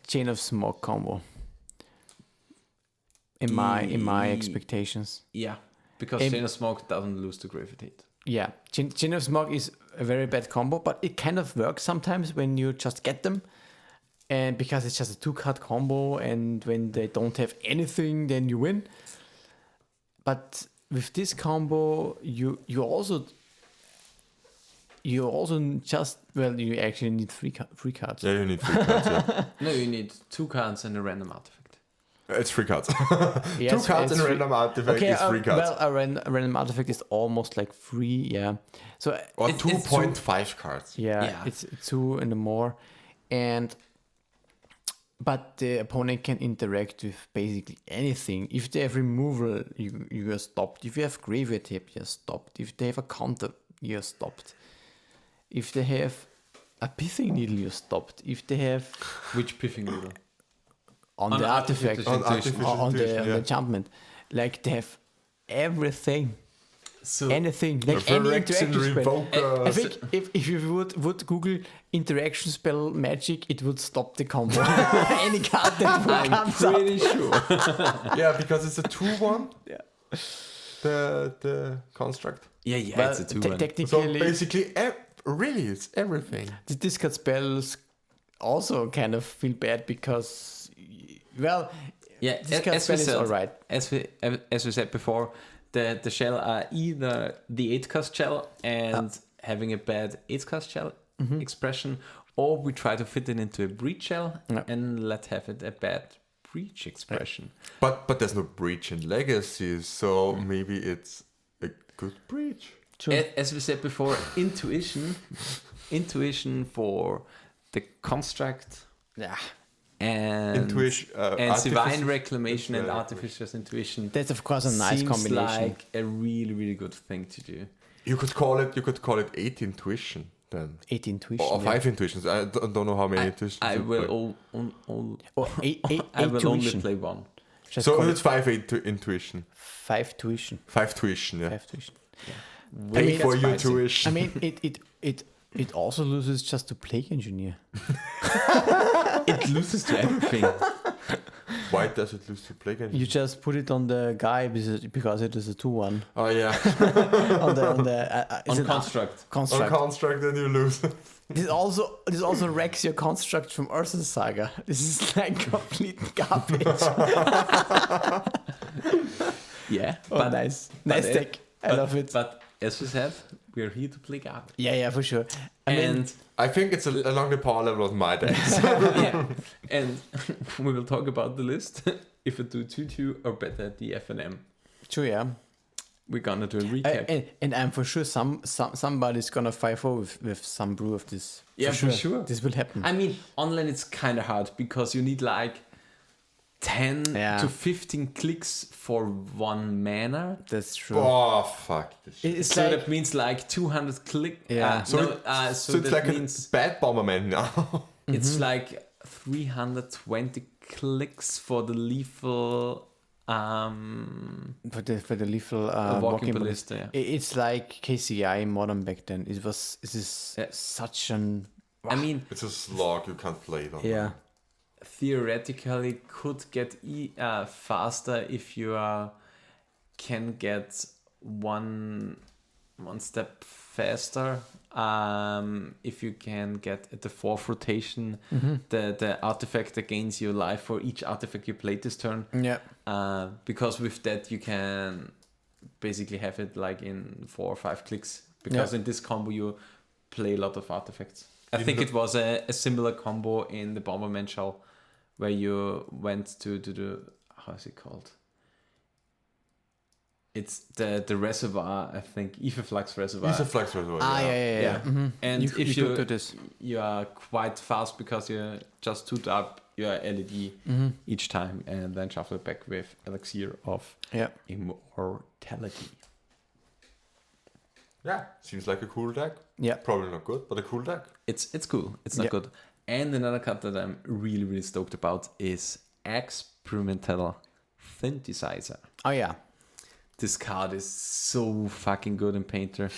Chain of Smoke combo. In my expectations. Yeah. Because Em- Chain of Smoke doesn't lose to Gravitate. Yeah, Chain of Smoke is a very bad combo, but it kind of works sometimes when you just get them. And because it's just a 2-card combo, and when they don't have anything, then you win. But with this combo, you also just you actually need three cards. Yeah, you need 3 cards. Yeah. No, you need 2 cards and a random artifact. It's 3 cards. Yes, 2 cards it's and a three- random artifact Okay, is 3 cards. well, a random artifact is almost like 3, yeah. So or it's 2.5 cards. yeah, it's 2 and more, but the opponent can interact with basically anything. If they have removal, you are stopped. If you have graveyard tape, you're stopped. If they have a counter, you're stopped. If they have a pithing needle, you're stopped. If they have Which piffing needle? on the artifact, On artificial on the intuition, yeah. enchantment, like they have everything. So Anything, like any Resurrection, interaction spell. Revoker. I think if you would Google interaction spell magic, it would stop the combo. Any card that I'm comes up. pretty sure. Yeah, because it's a 2/1. Yeah. The construct. Yeah, Well, it's a 2-1. So technically, basically, really, it's everything. the discard spells also kind of feel bad because, well, Yeah, discard as spell we is said, alright. as we said before, the shell are either the 8-cost shell and having a bad 8-cost shell expression, or we try to fit it into a breach shell Yeah. and let have it a bad breach expression. But there's no breach in Legacy, so maybe it's a good breach. As we said before, intuition for the construct Yeah, and Intuition, and divine artifice- reclamation and Right. artificial intuition. that's of course a nice seems combination. like a really, really good thing to do. You could call it 8 intuition then. 8 intuition. Or 5 intuitions. I don't know how many intuitions. I you will play. Or 8 I will only tuition. play one. Just So call it's it 5 intuition. 5 tuition. 5 tuition, yeah. 5 tuition. Pay mean, for that's your spicy. tuition. I mean, it also loses just to plague engineer. It loses to everything. Why does it lose to plague engine? You just put it on the guy because it is a 2/1 Oh yeah. on the is On it construct. On construct. construct, then you lose. This also wrecks your construct from Ursa's Saga. This is like complete garbage. Yeah. Oh, nice deck. I love it. But as we said, we are here to play garbage. Yeah, for sure. I mean, And I think it's along the power level of my decks. yeah, and we will talk about the list. If it do 2/2 or better at the FNM. true, yeah. We're gonna do a recap. And I'm for sure somebody's gonna 5-0 with some brew of this. Yeah, for sure. This will happen. I mean, online it's kind of hard because you need like 10 Yeah. to 15 clicks for 1 mana. That's true. Oh fuck this shit. It's So like that means like 200 click. Yeah. So, So it's that like means a bad Bomberman now. it's like 320 clicks for the lethal for the lethal walking ballista. Yeah. It's like KCI modern back then. It is Yeah. such an I mean, It's a slog, you can't play it on. yeah. theoretically could get faster if you can get one step faster. If you can get at the 4th rotation the artifact that gains you life for each artifact you play this turn. Yeah. Because with that you can basically have it like in 4 or 5 clicks. Because in this combo you play a lot of artifacts. I think it was a similar combo in the Bomberman shell, where you went to the how is it called? It's the reservoir, I think, Etherflux reservoir. He's a flex reservoir. Yeah. Mm-hmm. And if you could do this. you are quite fast because you just toot up your LED each time and then shuffle it back with Elixir of Yeah. Immortality. Yeah, seems like a cool deck. Yeah. Probably not good, but a cool deck. It's cool. It's not Yeah. good. And another card that I'm really, really stoked about is Experimental Synthesizer. Oh yeah. This card is so fucking good in Painter.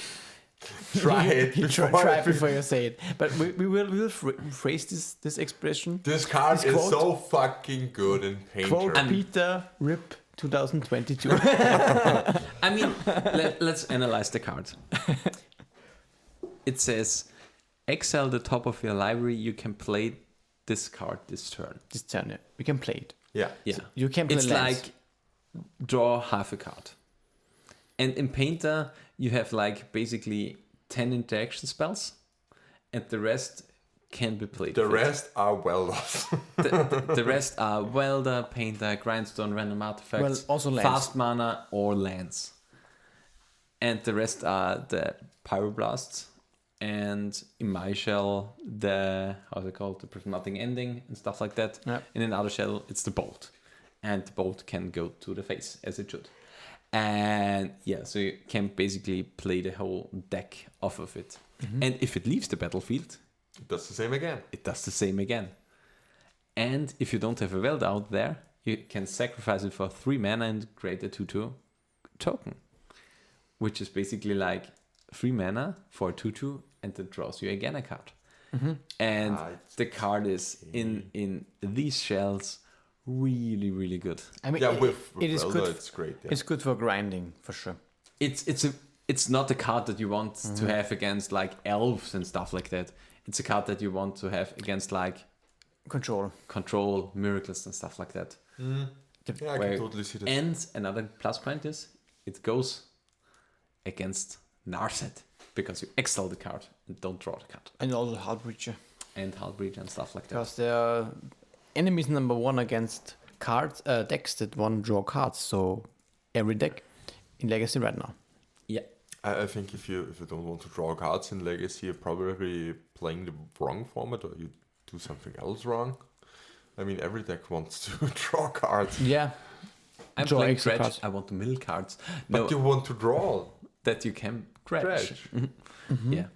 Try it You before, try it before you say it. But we will phrase this expression. This card This is quote- so fucking good in Painter. Quote Peter Rip 2022. I mean, let's analyze the card. It says, exile the top of your library. You can play this card this turn. This turn, yeah. We can play it. Yeah. Yeah. You can play It's lands. like draw half a card. And in Painter, you have like basically 10 interaction spells, and the rest can be played. The with. rest are welders. The rest are Welder, Painter, Grindstone, Random Artifacts, Well, also lands. Fast Mana, or lands. And the rest are the Pyroblasts, and in my shell, the, how's it called, the Prismatic Ending and stuff like that. Yep. In another shell, it's the Bolt. And the Bolt can go to the face, as it should. And yeah, so you can basically play the whole deck off of it. And if it leaves the battlefield, It does the same again. it does the same again. And if you don't have a Weld out there, you can sacrifice it for 3 mana and create a 2/2 token, which is basically like 3 mana for a 2/2, and it draws you again a card. And it's the card is in these shells really, really good. I mean, Yeah, with it is welder, good. it's great. Yeah. It's good for grinding for sure. It's not a card that you want to have against like elves and stuff like that. It's a card that you want to have against like control, miracles and stuff like that. Yeah, I Where- can totally see that. And another plus point is it goes against Narset because you exile the card and don't draw the card. And also Hull Breacher. And Hullbreach and stuff like that. Because they are enemies number one against cards, decks that want to draw cards. So every deck in Legacy right now. Yeah. I think if you don't want to draw cards in Legacy, you're probably playing the wrong format, or you do something else wrong. I mean, every deck wants to draw cards, Yeah. I'm Draw playing extra Dredge. cards. I want to mill cards. but No, you want to draw that you can dredge. Dredge. Yeah.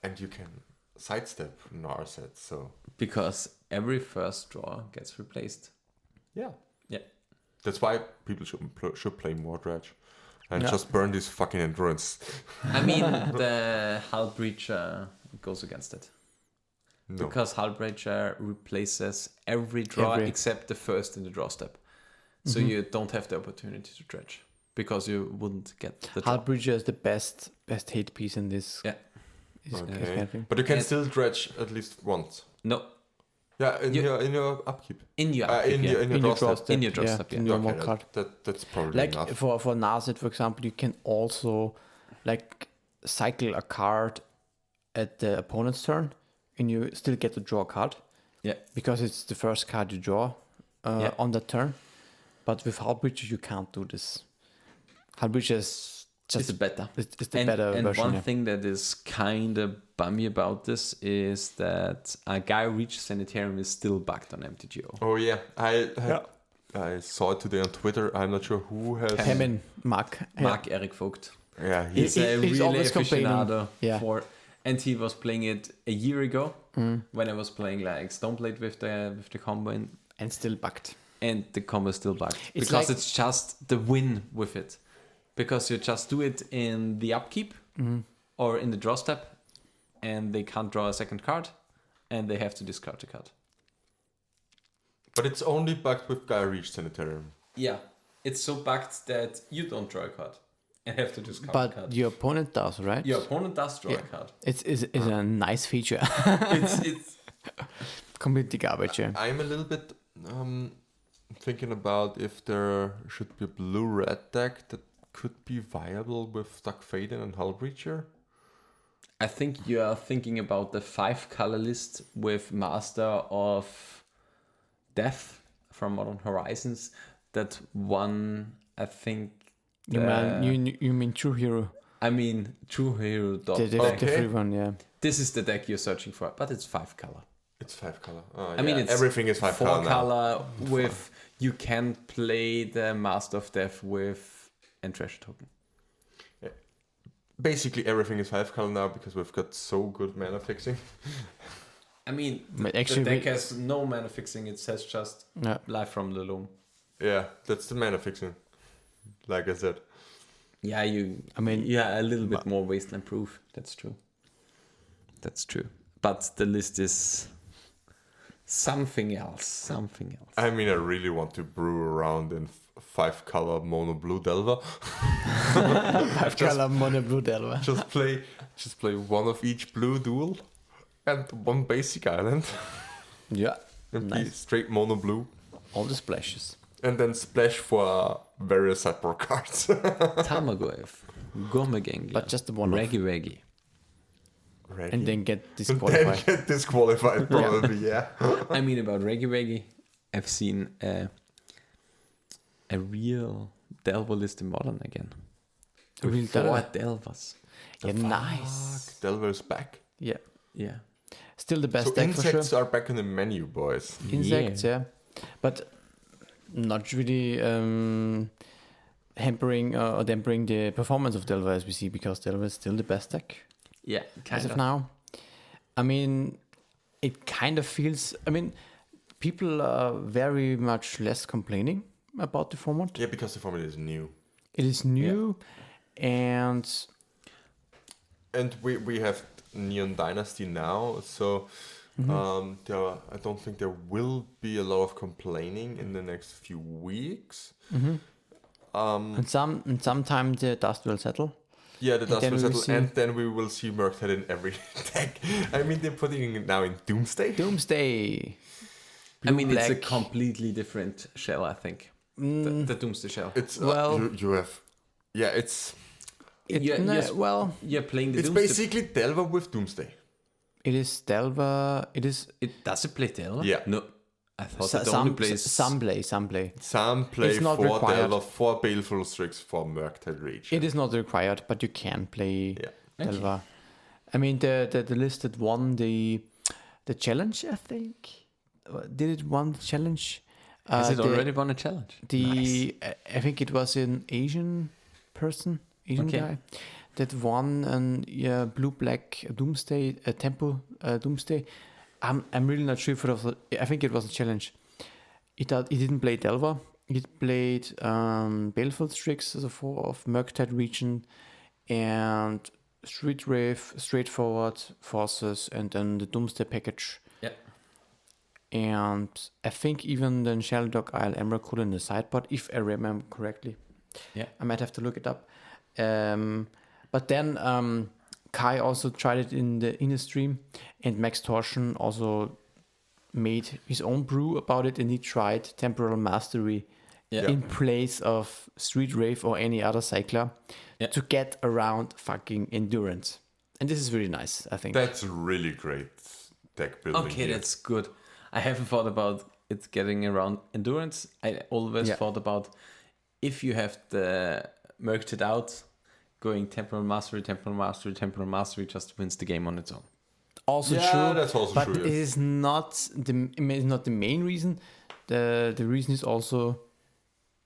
and you can sidestep Narset. So Because every first draw gets replaced. yeah, Yeah. that's why people should play more Dredge and Yeah. just burn this fucking endurance. I mean, the Hullbreach goes against it. No, Because Hullbreacher replaces every draw Every. except the first in the draw step. So you don't have the opportunity to dredge. Because you wouldn't get the draw. Hull Breacher is the best hate piece in this. Yeah. This kind of okay, thing. but you can And- still dredge at least once. No, Yeah, in You- your upkeep. in your In upkeep, yeah. your In your draw draw step. step. In your draw yeah, step, yeah. in your more Okay, card. that's probably Like enough. for Narset, for example, you can also like cycle a card at the opponent's turn, and you still get to draw a card. Yeah. Because it's the first card you draw Yeah. on that turn. But with Hull Breacher, you can't do this. Hull Breacher is just It's better. it's the And, better and version. one yeah. thing that is kind of bummy about this is that a Guy Reach Sanitarium is still bugged on MTGO. Oh yeah, I saw it today on Twitter. I'm not sure who has. Hammond, Mark. Mark Eric Vogt. Yeah, He's a he's really always complaining. aficionado Yeah. for, and he was playing it a year ago when I was playing like Stoneblade with the combo, And still bugged. and the combo is still bugged It's because like- it's just the win with it, because you just do it in the upkeep or in the draw step, and they can't draw a second card, and they have to discard the card. but it's only bugged with Guy Reach Sanitarium. Yeah, it's so bugged that you don't draw a card and have to discard a But card. your opponent does, right? Your opponent does draw Yeah. a card. It's a nice feature. It's Completely garbage, yeah. I'm a little bit thinking about if there should be a blue-red deck that could be viable with Duck Faden and Hull Breacher. I think you are thinking about the 5 color list with Master of Death from Modern Horizons. That one, I think. You mean True Hero? I mean, True Hero. The free one, yeah. This is the deck you're searching for, but it's 5 color. It's 5 color. Oh, I mean, yeah, it's everything is 5 4 color now. color with. You can play the Master of Death with and Treasure Token. Basically, everything is 5 color now because we've got so good mana fixing. I mean, But actually, the deck has no mana fixing. It says just yeah. Life from the Loam. Yeah, that's the mana fixing. Like I said. Yeah, I mean, yeah, a little bit more wasteland proof. That's true. That's true. But the list is something else. Something else. I mean, I really want to brew around in 5 color mono blue Delver. 5 color mono blue Delver. just play one of each blue duel and one basic island. Yeah. And be Nice. straight mono blue. All the splashes. And then splash for various sideboard cards. Tarmogoyf, Gormagangler, But just the one-off. Reggie. And then get Then disqualified. get disqualified, probably, yeah. I mean, about Reggie, I've seen a real Delver list in Modern again. A real Four Delver? Delvers. Yeah, nice. Fuck, Delver's back. Yeah. Yeah. Still the best So deck for sure. insects are back in the menu, boys. Insects, yeah. But not really hampering or dampening the performance of Delver as we see, because Delver is still the best deck Yeah, as kind of of. now. I mean, it kind of feels. I mean, people are very much less complaining about the format. Yeah, because the format is new. It is new, and And we have Neon Dynasty now, so I don't think there will be a lot of complaining in the next few weeks. and sometimes the dust will settle. Yeah, the dust then will we will settle, see- and then we will see Murktide in every deck. I mean, they're putting it now in Doomsday. Doomsday. I mean, it's a Black. completely different shell, I think. The Doomsday shell. It's Well- you have, yeah, it's Well, You're playing the it's Doomsday. basically Delver with Doomsday. it is Delver. It is Does it play Delver? Yeah. No. I thought it only plays... some play. Some play It's not for required. Delver, for Baleful Strix, for Murktide Rage. It is not required, but you can play Yeah. Delver. I mean, the list that won the challenge, I think. Did it won the challenge? Has it the- already won a challenge? The I think it was an Asian Okay. guy that won an blue-black Doomsday tempo Doomsday. I'm really not sure if it was. I think it was a challenge. He didn't play Delver. He played Baleful Strix as a 4 of Murktide region, and Street Rave, straightforward forces, and then the Doomsday package. Yeah. And I think even the Sheldog Isle Emrakul in the sideboard, if I remember correctly. Yeah. I might have to look it up. But then Kai also tried it in the stream, and Max Torsion also made his own brew about it, and he tried Temporal Mastery Yeah. in place of Street Rave or any other cycler Yeah. to get around fucking Endurance. And this is really nice, I think. That's really great deck building. Okay, here. that's good. I haven't thought about it getting around Endurance. I always Yeah. thought about if you have the merged it out, going Temporal Mastery just wins the game on its own. Also Yeah, true, that's also but true, it yes. is not the main reason. The reason is also,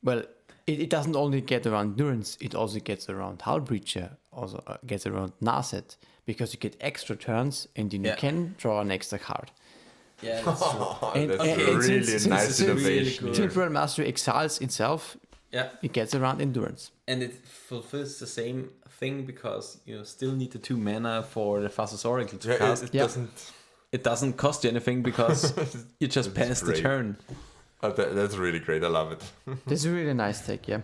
well, it doesn't only get around Endurance, it also gets around Hull Breacher, also gets around Narset, because you get extra turns and then you Yeah. can draw an extra card. Yeah, that's true. And- That's and really since- a nice since it's really innovation. good. here. Temporal Mastery exiles itself, Yeah, it gets around Endurance. and it fulfills the same thing because you still need the 2 mana for the Thassa's Oracle to Yeah, cast. it Yeah. doesn't. It doesn't cost you anything because you just That's pass the great. turn. That's really great. I love it. This is a really nice take, yeah.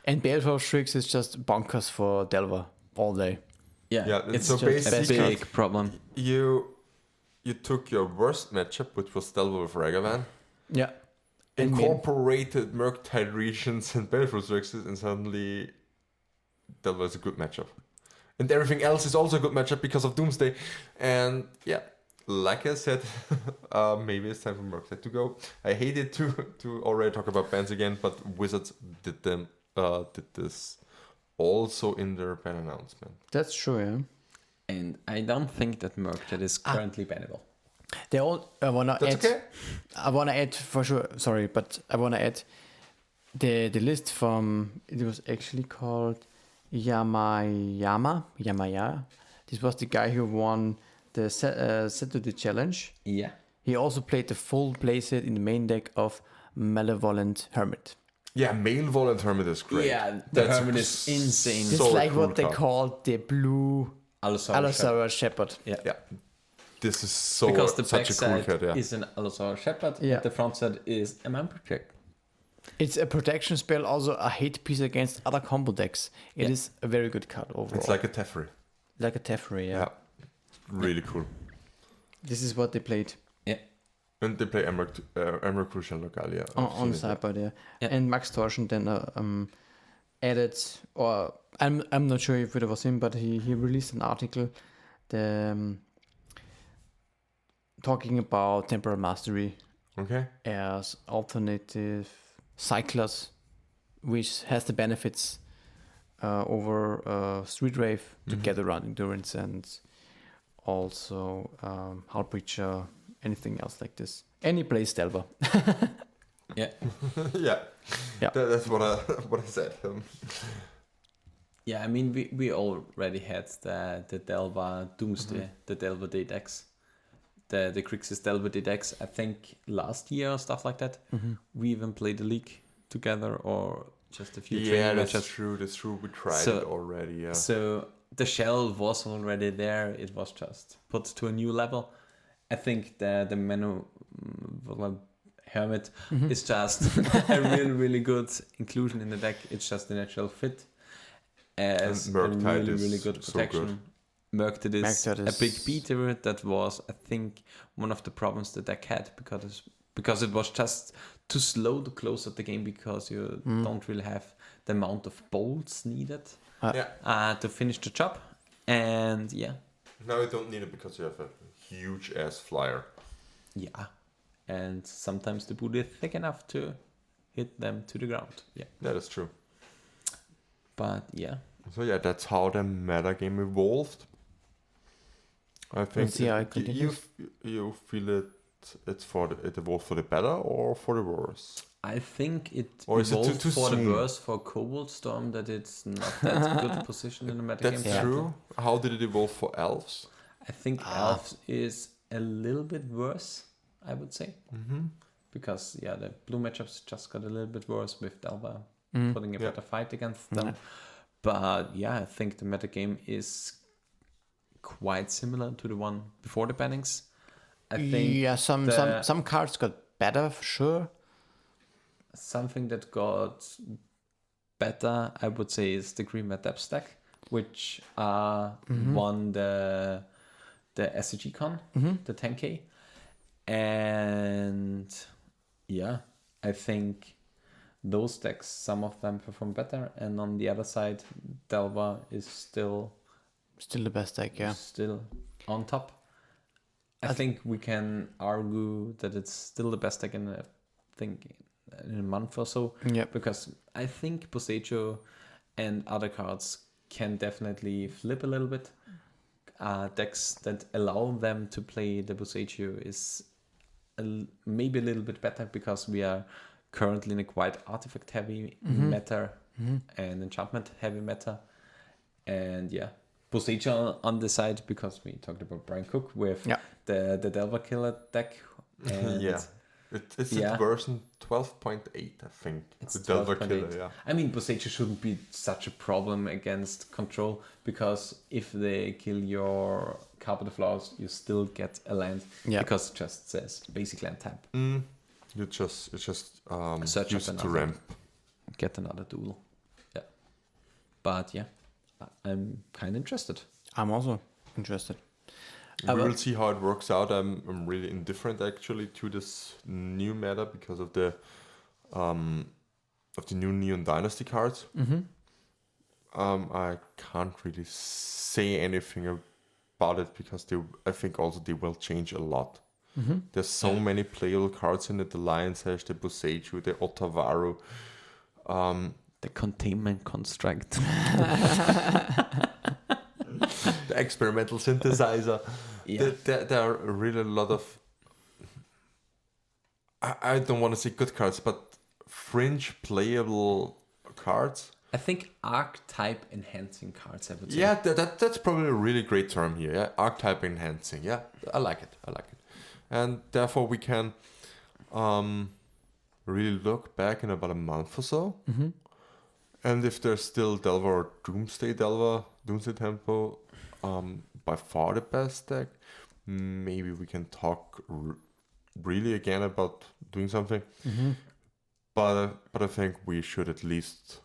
And Baleful Strix is just bonkers for Delver all day. Yeah, Yeah, it's so just a basically- big problem. You took your worst matchup, which was Delver with Ragavan, Yeah. And incorporated Murktide regions and Baleful Strixes, and suddenly Delver is a good matchup. And everything else is also a good matchup because of Doomsday. And yeah, like I said, maybe it's time for Murktide to go. I hated to already talk about bans again, but Wizards did this also in their ban announcement. That's true, yeah. And I don't think that Murktide is currently bannable. They all. I wanna That's add. okay. I wanna add for sure. Sorry, but I wanna add the list from. It was actually called Yamaya. This was the guy who won the set to the challenge. Yeah. He also played the full playset in the main deck of Malevolent Hermit. Yeah, Malevolent Hermit is great. Yeah, the That's Hermit is insane. It's So like cool what they card. call the blue Allosaurus Shepherd. Yeah. Yeah. This is so Because the such a cool backside card, yeah. is an Allosaurus Shepherd, Yeah. and the front side is a Man Project. It's a protection spell, also a hate piece against other combo decks. It Yeah. is a very good card overall. It's like a Teferi. like a Teferi, yeah. Yeah. Really cool. This is what they played. Yeah. And they play Emmerich Crucial Local, yeah. On the sideboard, yeah. Yeah. And Max Torschen then added, or I'm not sure if it was him, but he released an article talking about Temporal Mastery Okay. as alternative cyclers, which has the benefits over Street Rave to get around endurance and also Hull Breacher, anything else like this. Any place Delver. Yeah. Yeah. Yeah. That's what I said. Yeah, I mean, we already had the Delva Doomsday, the Delva D-Dex, the Crixus Delva D-Dex, I think last year or stuff like that. We even played the league together or just a few training matches. That's true. We tried it already, yeah. So the shell was already there. It was just put to a new level. I think the Manu Hermit is just a really, really good inclusion in the deck. It's just a natural fit. As a really, really good protection. Murktide is a big beater. That was, I think, one of the problems the deck had because it was just too slow to close out the game because you don't really have the amount of bolts needed to finish the job. And yeah. Now you don't need it because you have a huge ass flyer. Yeah. And sometimes the boot is thick enough to hit them to the ground. Yeah. That is true. But yeah. So yeah, that's how the meta game evolved. I think you feel it evolved for the better or for the worse? I think it or evolved too for soon? the worse for Cobalt Storm that it's not that good position in the meta game. That's true. How did it evolve for Elves? I think Elves is a little bit worse, I would say. Because the blue matchups just got a little bit worse with Delva putting a better fight against them. But I think the meta game is quite similar to the one before the bannings. I think some cards got better for sure. Something that got better, I would say, is the Green Red Depth stack, which won the SCG Con, the 10K. And I think those decks, some of them perform better, and on the other side, Delva is still the best deck, still on top. I think we can argue that it's still the best deck in a month or so. Yeah. Because I think Bosejo and other cards can definitely flip a little bit. Decks that allow them to play the Bosejo is maybe a little bit better because we are currently in a quite artifact heavy meta and enchantment heavy meta. And Bosejo on the side because we talked about Brian Cook with the Delver Killer deck. And It's in version 12.8, I think. It's the Delver Killer, 12.8. I mean, Bosejo shouldn't be such a problem against control because if they kill your Carpet of Flowers, you still get a land because it just says basically untap. It's just Search used up to ramp. Get another duel. Yeah. But I'm kind of interested. I'm also interested. We will see how it works out. I'm really indifferent actually to this new meta because of the new Neon Dynasty cards. I can't really say anything about it because I think also they will change a lot. There's so many playable cards in it: the Lion's Ash, the Bosejo, the Otavaru, the Containment Construct. the Experimental Synthesizer. There are really a lot of, I don't want to say good cards, but fringe playable cards. I think archetype enhancing cards, I would say. Yeah, that's probably a really great term here. Yeah, archetype enhancing. Yeah, I like it. And therefore we can really look back in about a month or so. And if there's still Delver or Doomsday Tempo, by far the best deck, maybe we can talk really again about doing something. But I think we should at least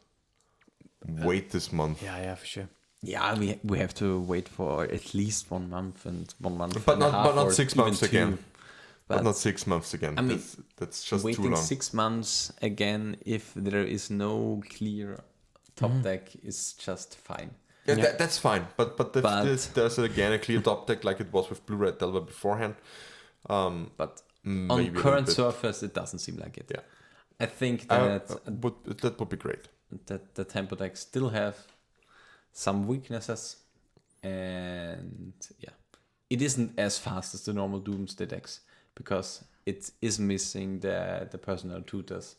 wait this month. Yeah, for sure. Yeah, we have to wait for at least 1 month and 1 month. But not 6 months again. But not 6 months again. I mean, that's just too waiting long. 6 months again if there is no clear top deck is just fine. Yeah, that's fine. But if there's again a clear top deck like it was with Blue Red Delver beforehand. But maybe on a little current bit. surface, it doesn't seem like it. Yeah. I think that that would be great. that the tempo decks still have some weaknesses, and yeah, it isn't as fast as the normal Doomsday decks because it is missing the personal tutors.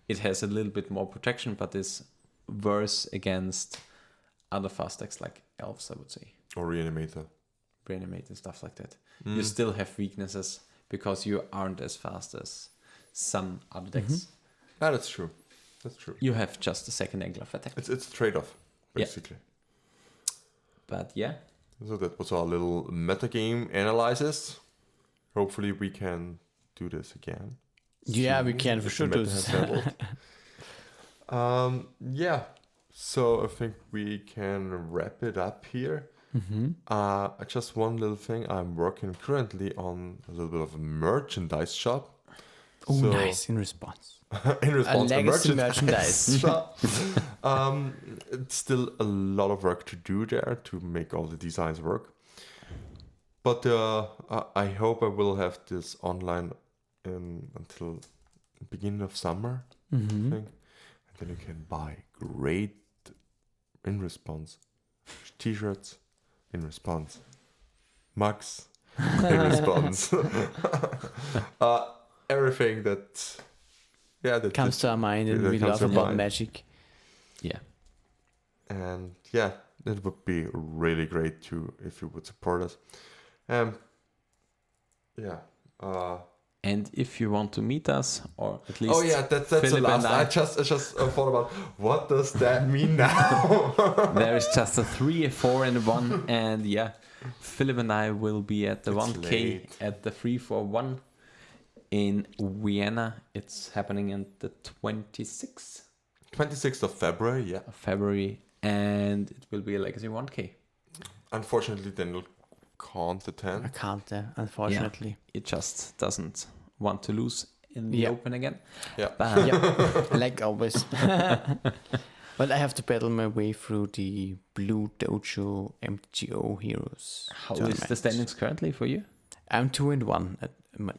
It has a little bit more protection, but is worse against other fast decks like Elves, I would say. Or Reanimator. Reanimate and stuff like that. You still have weaknesses because you aren't as fast as some other decks. Yeah, that's true. That's true. You have just a second angle of attack. It's a trade-off, basically. But yeah, So that was our little metagame analysis. Hopefully we can do this again. Yeah, we soon, can for if sure the do meta this. has settled. Yeah. So I think we can wrap it up here. Just one little thing. I'm working currently on a little bit of a merchandise shop. Oh, So- nice. In response. In response to legacy merchandise. shop. It's still a lot of work to do there to make all the designs work. But I hope I will have this online until beginning of summer, I think. And then you can buy great in response t-shirts in response, mugs in response, everything that Comes to our mind and that we comes love to about mind. magic. yeah. And yeah, it would be really great too if you would support us. Yeah. And if you want to meet us, or at least Oh yeah, that's the Philipp last. and I- I just thought about what does that mean now. there is just a 3, a 4, and a 1, and yeah, Philip and I will be at the It's 1K late. at the 341 in Vienna. It's happening on the 26th 26th of February. Yeah. of February, and it will be a Legacy 1K. Unfortunately, Daniel can't I attend. can't, unfortunately. It just doesn't want to lose in the Yeah. open again. Yeah. But Yeah, like always. But I have to battle my way through the Blue Dojo MTGO Heroes. how is tournament. the standings currently for you? I'm 2-1 at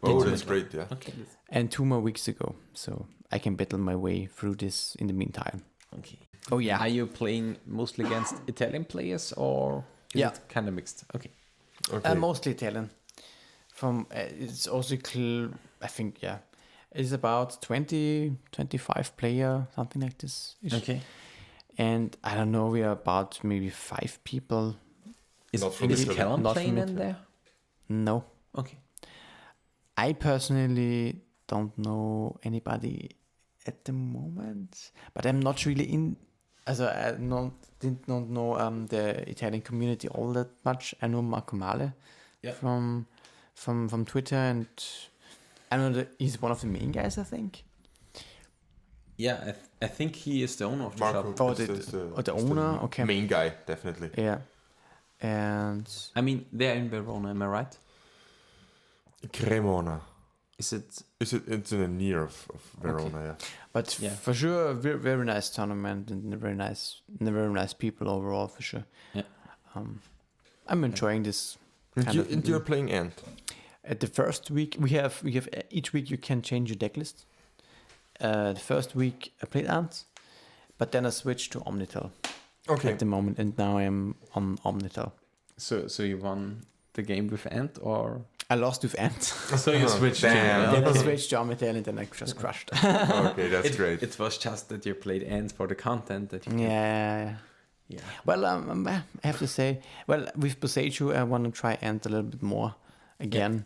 Oh, into that's it. great. Yeah. Okay. And 2 more weeks ago, so I can battle my way through this in the meantime. Okay. Oh yeah, Are you playing mostly against Italian players, or is Yeah. it kind of mixed? Okay. Okay. mostly Italian. From it's also I think it's about 20-25 player, something like this. Okay. And I don't know, we are about maybe 5 people. Is Not from Italy. Callum Not playing from in Italy. there? No, Okay. I personally don't know anybody at the moment, but I'm not really in. Also, I did not know the Italian community all that much. I know Marco Male Yeah. from Twitter, and I know that he's one of the main guys, I think. Yeah, I think he is the owner of the Marco shop. Oh, is the is owner? Okay. main guy, definitely. Yeah, and I mean, they're in Verona, am I right? Cremona. Is it? It's in the near of Verona, yeah. but Yeah. for sure, a very, very nice tournament and very nice people overall for sure. Yeah. I'm enjoying this. And Kind of- you're playing Ant. At the first week, we have each week you can change your deck list. The first week I played Ant, but then I switched to Omnitel Okay. at the moment, and now I'm on Omnitel. So you won the game with Ant, or I lost with Ant, so you switched? Damn. then I switched to Omnitel, and then I just crushed. Okay, that's great. It was just that you played Ant for the content that you. Yeah. Yeah. Well, I have to say, with Boseiju, I want to try Ant a little bit more again.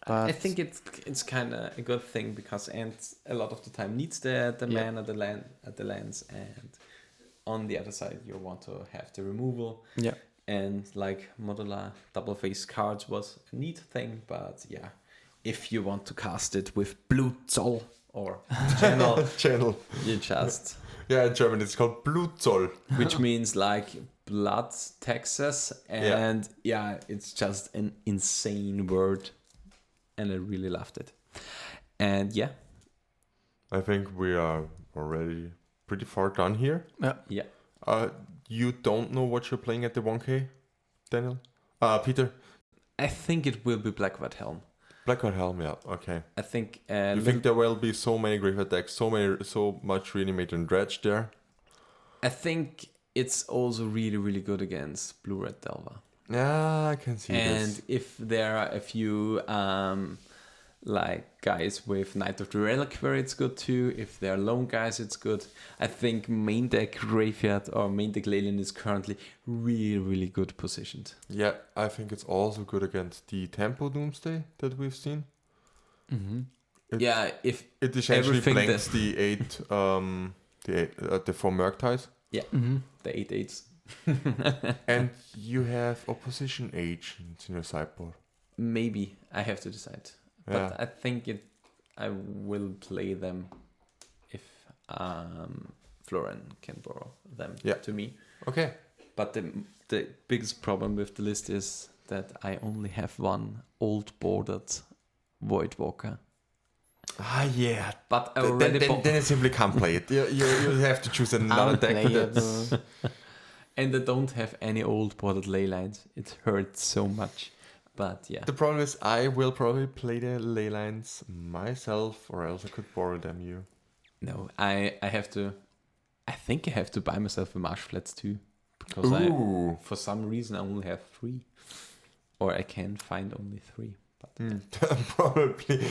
But I think it's kind of a good thing because Ant a lot of the time needs the Yeah. man at the lands, and on the other side you want to have the removal. yeah, And like modular double face cards was a neat thing, but yeah, if you want to cast it with Blutzoll or channel, Channel. you just, Yeah, in German it's called Blutzoll. which means like blood taxes, and yeah, it's just an insane word. and I really loved it. And yeah, I think we are already pretty far done here. Yeah. You don't know what you're playing at the 1K, Daniel? Peter? I think it will be Black White Helm. Black White Helm, yeah, okay. I think. You think there will be so many graveyard decks, so much reanimated and dredge there? I think it's also really, really good against Blue Red Delver. Yeah, I can see And this. if there are a few like guys with Knight of the Reliquary, it's good too. If there are lone guys, it's good. I think main deck Graveyard or main deck Leyland is currently really, really good positioned. Yeah, I think it's also good against the Tempo Doomsday that we've seen. Yeah, if It essentially everything blanks the 4 Murktide. the 8/8s. And you have opposition agents in your sideboard. Maybe I have to decide. Yeah. But I think I will play them if Florin can borrow them to me. Okay. But the biggest problem with the list is that I only have one old bordered Voidwalker. Yeah. But I already Then you simply can't play it. You have to choose another deck. But that's... And I don't have any old bordered ley lines. It hurts so much. But yeah. The problem is I will probably play the ley lines myself, or else I could borrow them you. No, I have to. I think I have to buy myself a Marsh Flats too. Because for some reason I only have 3. Or I can find only 3. But Probably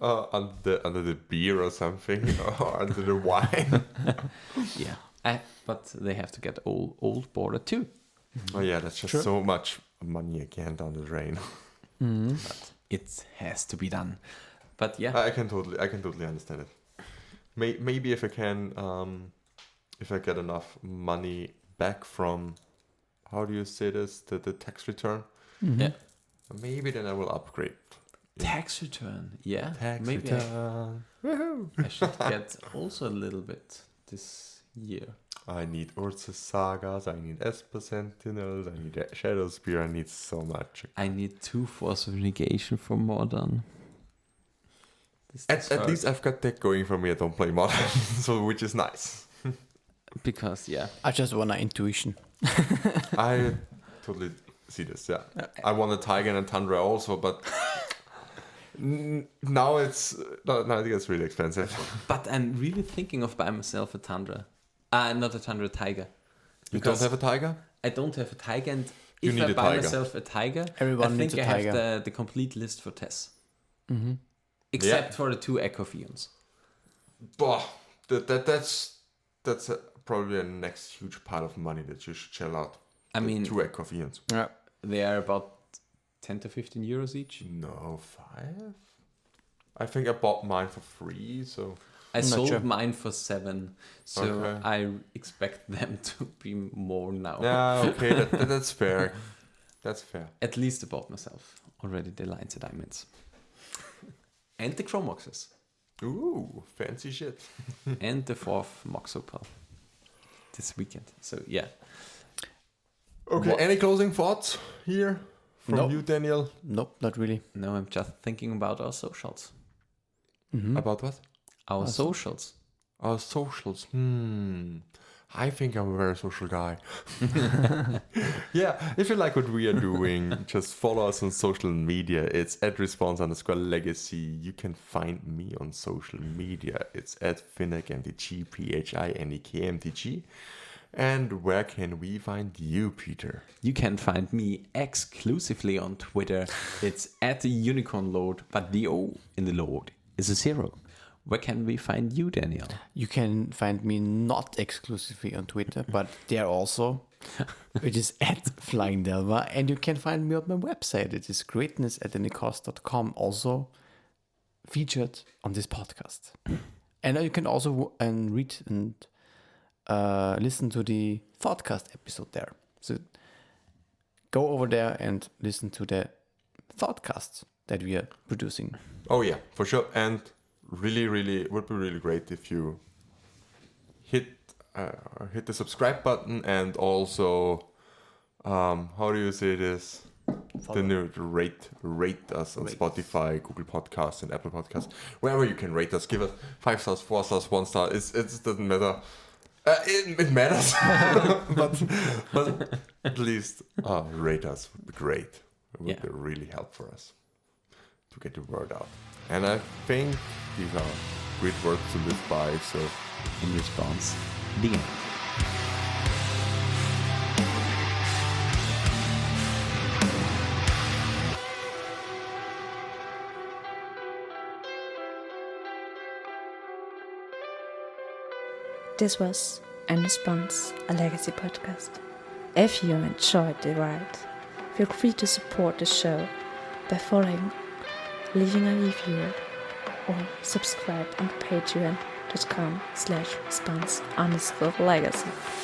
under the beer or something, or under the wine. yeah. But they have to get old border too. Oh yeah, that's just so much money again down the drain. But it has to be done. But yeah, I can totally understand it. Maybe if I can, if I get enough money back from, how do you say this, the tax return? yeah. Maybe then I will upgrade. Tax return, yeah. Tax maybe return. Woohoo! I should get also a little bit this year. I need Urza Sagas, I need Esper Sentinels, I need Shadow Spear, I need so much. I need 2 Force of Negation for Modern. At least I've got that going for me. I don't play Modern, so which is nice. Because, yeah. I just want an intuition. I totally see this, yeah. I want a Tiger and a Tundra also, but now it gets really expensive. But I'm really thinking of buying myself a Tundra. Not a Tundra, a Tiger. You don't have a Tiger? I don't have a Tiger, and You if need I a buy Tiger. myself a Tiger, Everyone I needs think a I Tiger. have the complete list for Tess. Except for the 2 Echo Fiends. Bah, that's probably the next huge pile of money that you should shell out. I mean, 2 Echo Fiends. Yeah. they are about 10 to 15 euros each. No, 5? I think I bought mine for 3, so... I Not sold sure. mine for 7, so Okay. I expect them to be more now. Yeah, okay, that's fair. That's fair. At least I bought myself already the Lines of Diamonds. And the Chromoxes. Ooh, fancy shit. And the 4th Mox Opal. This weekend. So, yeah. Okay, What- any closing thoughts here from Nope. you, Daniel? Nope, not really. Now I'm just thinking about our socials. About what? Our socials. Our socials. I think I'm a very social guy. Yeah, if you like what we are doing, just follow us on social media. It's @response_legacy. You can find me on social media. It's @PhinnickMTG, PHINEKMTG. And where can we find you, Peter? You can find me exclusively on Twitter. It's @unicornlord, but the O in the Lord is a 0. Where can we find you, Daniel? You can find me not exclusively on Twitter, but there also, which is @FlyingDelva. And you can find me on my website. It is greatness@anycost.com, also featured on this podcast. And you can also read and listen to the Thoughtcast episode there. So go over there and listen to the Thoughtcast that we are producing. Oh yeah, for sure. And really, would be really great if you hit the subscribe button and also, how do you say this? then rate us on Spotify, Google Podcasts, and Apple Podcasts, wherever you can rate us. Give us 5 stars, 4 stars, 1 star. It doesn't matter. It matters, but at least rate us would be great. It would be really help for us to get the word out. And I think these are great words to live by. So, In response, begin. This was In Response, a Legacy podcast. If you enjoyed the ride, feel free to support the show by following, leaving a review, or subscribe on patreon.com/response_legacy.